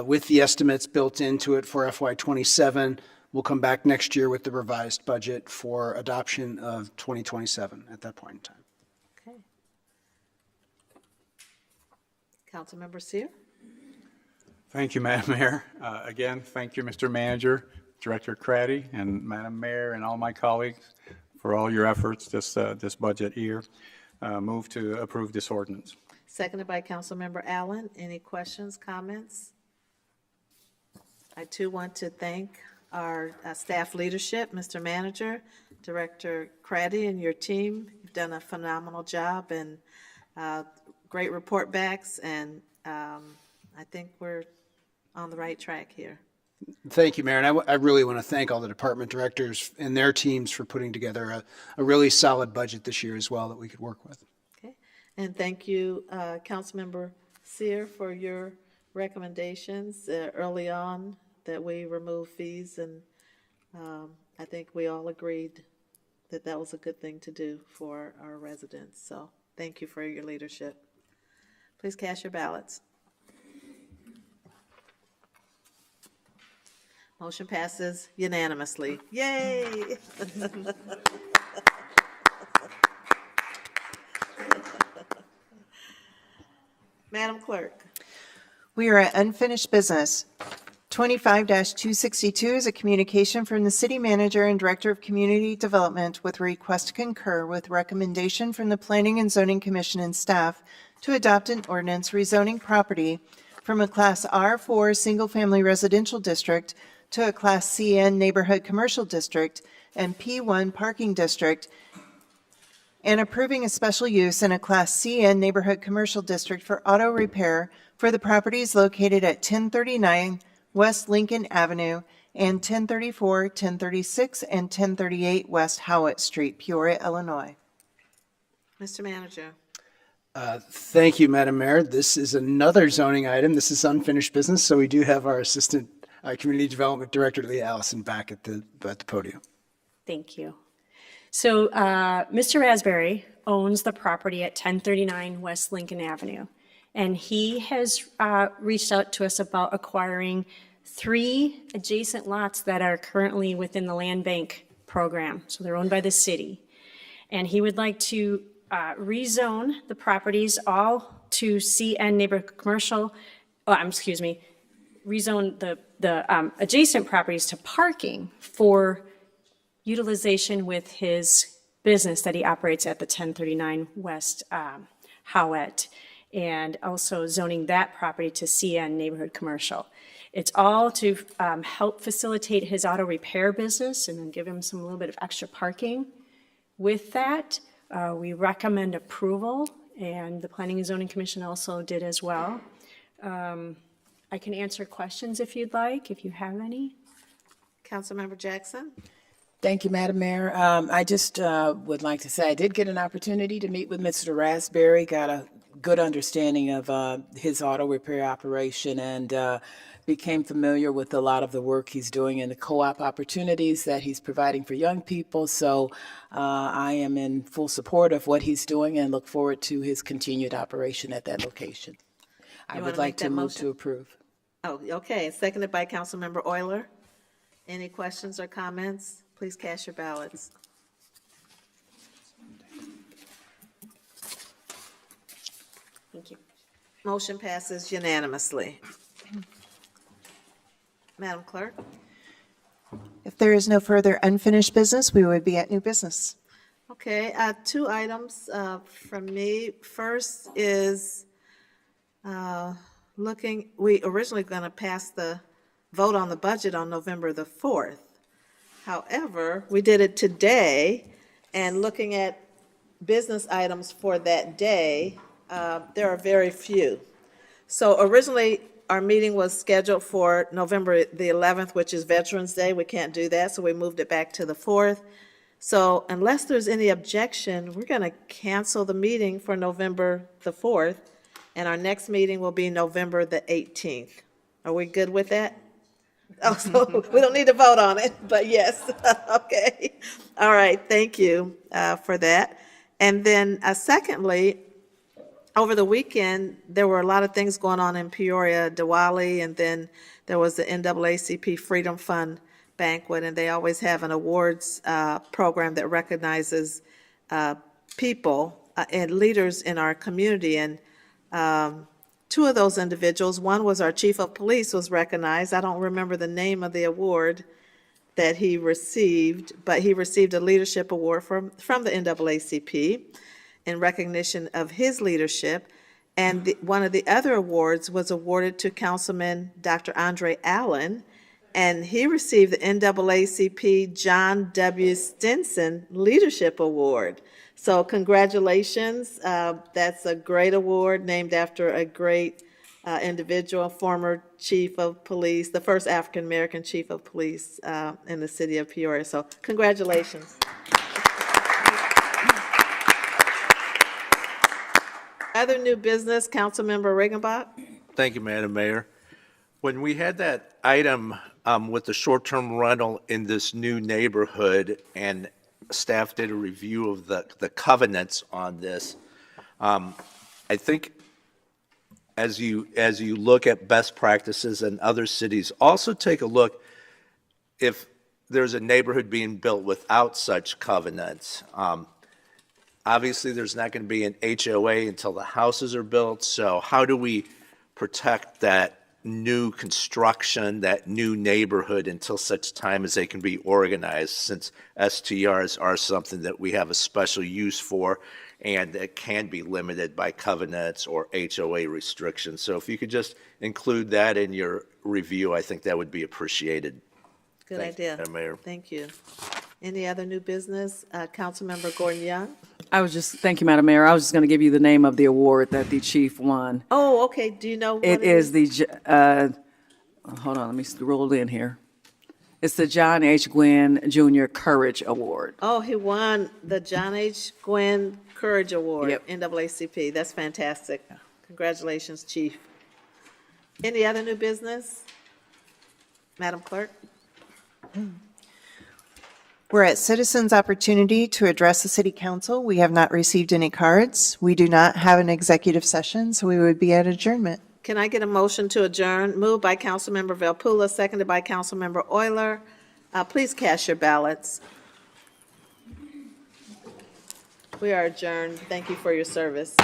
Speaker 15: with the estimates built into it for FY27. We'll come back next year with the revised budget for adoption of 2027 at that point in time.
Speaker 1: Okay. Councilmember Seer?
Speaker 13: Thank you, Madam Mayor. Again, thank you, Mr. Manager, Director Craddy, and Madam Mayor, and all my colleagues for all your efforts this budget year. Move to approve this ordinance.
Speaker 1: Seconded by Councilmember Allen. Any questions, comments? I too want to thank our staff leadership, Mr. Manager, Director Craddy, and your team. You've done a phenomenal job and great report backs, and I think we're on the right track here.
Speaker 15: Thank you, Mayor. And I really want to thank all the department directors and their teams for putting together a really solid budget this year as well that we could work with.
Speaker 1: Okay. And thank you, Councilmember Seer, for your recommendations early on that we remove fees, and I think we all agreed that that was a good thing to do for our residents. So thank you for your leadership. Please cast your ballots. Motion passes unanimously. Yay! Madam Clerk.
Speaker 2: We are at unfinished business. 25-262 is a communication from the City Manager and Director of Community Development with a request to concur with recommendation from the Planning and Zoning Commission and staff to adopt an ordinance rezoning property from a Class R4 single-family residential district to a Class CN neighborhood commercial district and P1 parking district, and approving a special use in a Class CN neighborhood commercial district for auto repair for the properties located at 1039 West Lincoln Avenue and 1034, 1036, and 1038 West Howard Street, Peoria, Illinois.
Speaker 1: Mr. Manager.
Speaker 15: Thank you, Madam Mayor. This is another zoning item. This is unfinished business, so we do have our Assistant Community Development Director, Leah Allison, back at the podium.
Speaker 14: Thank you. So Mr. Raspberry owns the property at 1039 West Lincoln Avenue, and he has reached out to us about acquiring 3 adjacent lots that are currently within the land bank program. So they're owned by the city. And he would like to rezone the properties all to CN neighborhood commercial, rezone the adjacent properties to parking for utilization with his business that he operates at the 1039 West Howett, and also zoning that property to CN Neighborhood Commercial. It's all to help facilitate his auto repair business and then give him a little bit of extra parking. With that, we recommend approval, and the Planning and Zoning Commission also did as well. I can answer questions if you'd like, if you have any.
Speaker 1: Councilmember Jackson?
Speaker 19: Thank you, Madam Mayor. I just would like to say I did get an opportunity to meet with Mr. Raspberry, got a good understanding of his auto repair operation, and became familiar with a lot of the work he's doing in the co-op opportunities that he's providing for young people. So I am in full support of what he's doing and look forward to his continued operation at that location. I would like to move to approve.
Speaker 1: Oh, okay. Seconded by Councilmember Euler. Any questions or comments? Please cast your ballots.
Speaker 14: Thank you.
Speaker 1: Motion passes unanimously. Madam Clerk?
Speaker 2: If there is no further unfinished business, we would be at new business.
Speaker 1: Okay, two items from me. First is we originally going to pass the vote on the budget on November the 4th. However, we did it today, and looking at business items for that day, there are very few. So originally, our meeting was scheduled for November the 11th, which is Veterans Day. We can't do that, so we moved it back to the 4th. So unless there's any objection, we're going to cancel the meeting for November the 4th, and our next meeting will be November the 18th. Are we good with that? Oh, so we don't need to vote on it, but yes. Okay. All right. Thank you for that. And then secondly, over the weekend, there were a lot of things going on in Peoria, Diwali, and then there was the NAACP Freedom Fund banquet, and they always have an awards program that recognizes people and leaders in our community. And two of those individuals, one was our chief of police, was recognized. I don't remember the name of the award that he received, but he received a leadership award from the NAACP in recognition of his leadership. And one of the other awards was awarded to Councilman Dr. Andre Allen, and he received the NAACP John W. Stinson Leadership Award. So congratulations. That's a great award named after a great individual, former chief of police, the first African-American chief of police in the city of Peoria. So congratulations. Other new business, Councilmember Riggenbach.
Speaker 11: Thank you, Madam Mayor. When we had that item with the short-term rental in this new neighborhood, and staff did a review of the covenants on this, I think as you look at best practices in other cities, also take a look if there's a neighborhood being built without such covenants. Obviously, there's not going to be an HOA until the houses are built, so how do we protect that new construction, that new neighborhood until such time as they can be organized, since STRs are something that we have a special use for and that can be limited by covenants or HOA restrictions. So if you could just include that in your review, I think that would be appreciated.
Speaker 1: Good idea.
Speaker 11: Madam Mayor.
Speaker 1: Thank you. Any other new business? Councilmember Gordon Young?
Speaker 12: Thank you, Madam Mayor. I was just going to give you the name of the award that the chief won.
Speaker 1: Oh, okay. Do you know what
Speaker 12: It is hold on, let me scroll in here. It's the John H. Gwynn Jr. Courage Award.
Speaker 1: Oh, he won the John H. Gwynn Courage Award,
Speaker 12: Yep.
Speaker 1: NAACP. That's fantastic. Congratulations, Chief. Any other new business? Madam Clerk?
Speaker 2: We're at citizens' opportunity to address the city council. We have not received any cards. We do not have an executive session, so we would be at adjournment.
Speaker 1: Can I get a motion to adjourn? Moved by Councilmember Velpula, seconded by Councilmember Euler. Please cast your ballots. We are adjourned. Thank you for your service.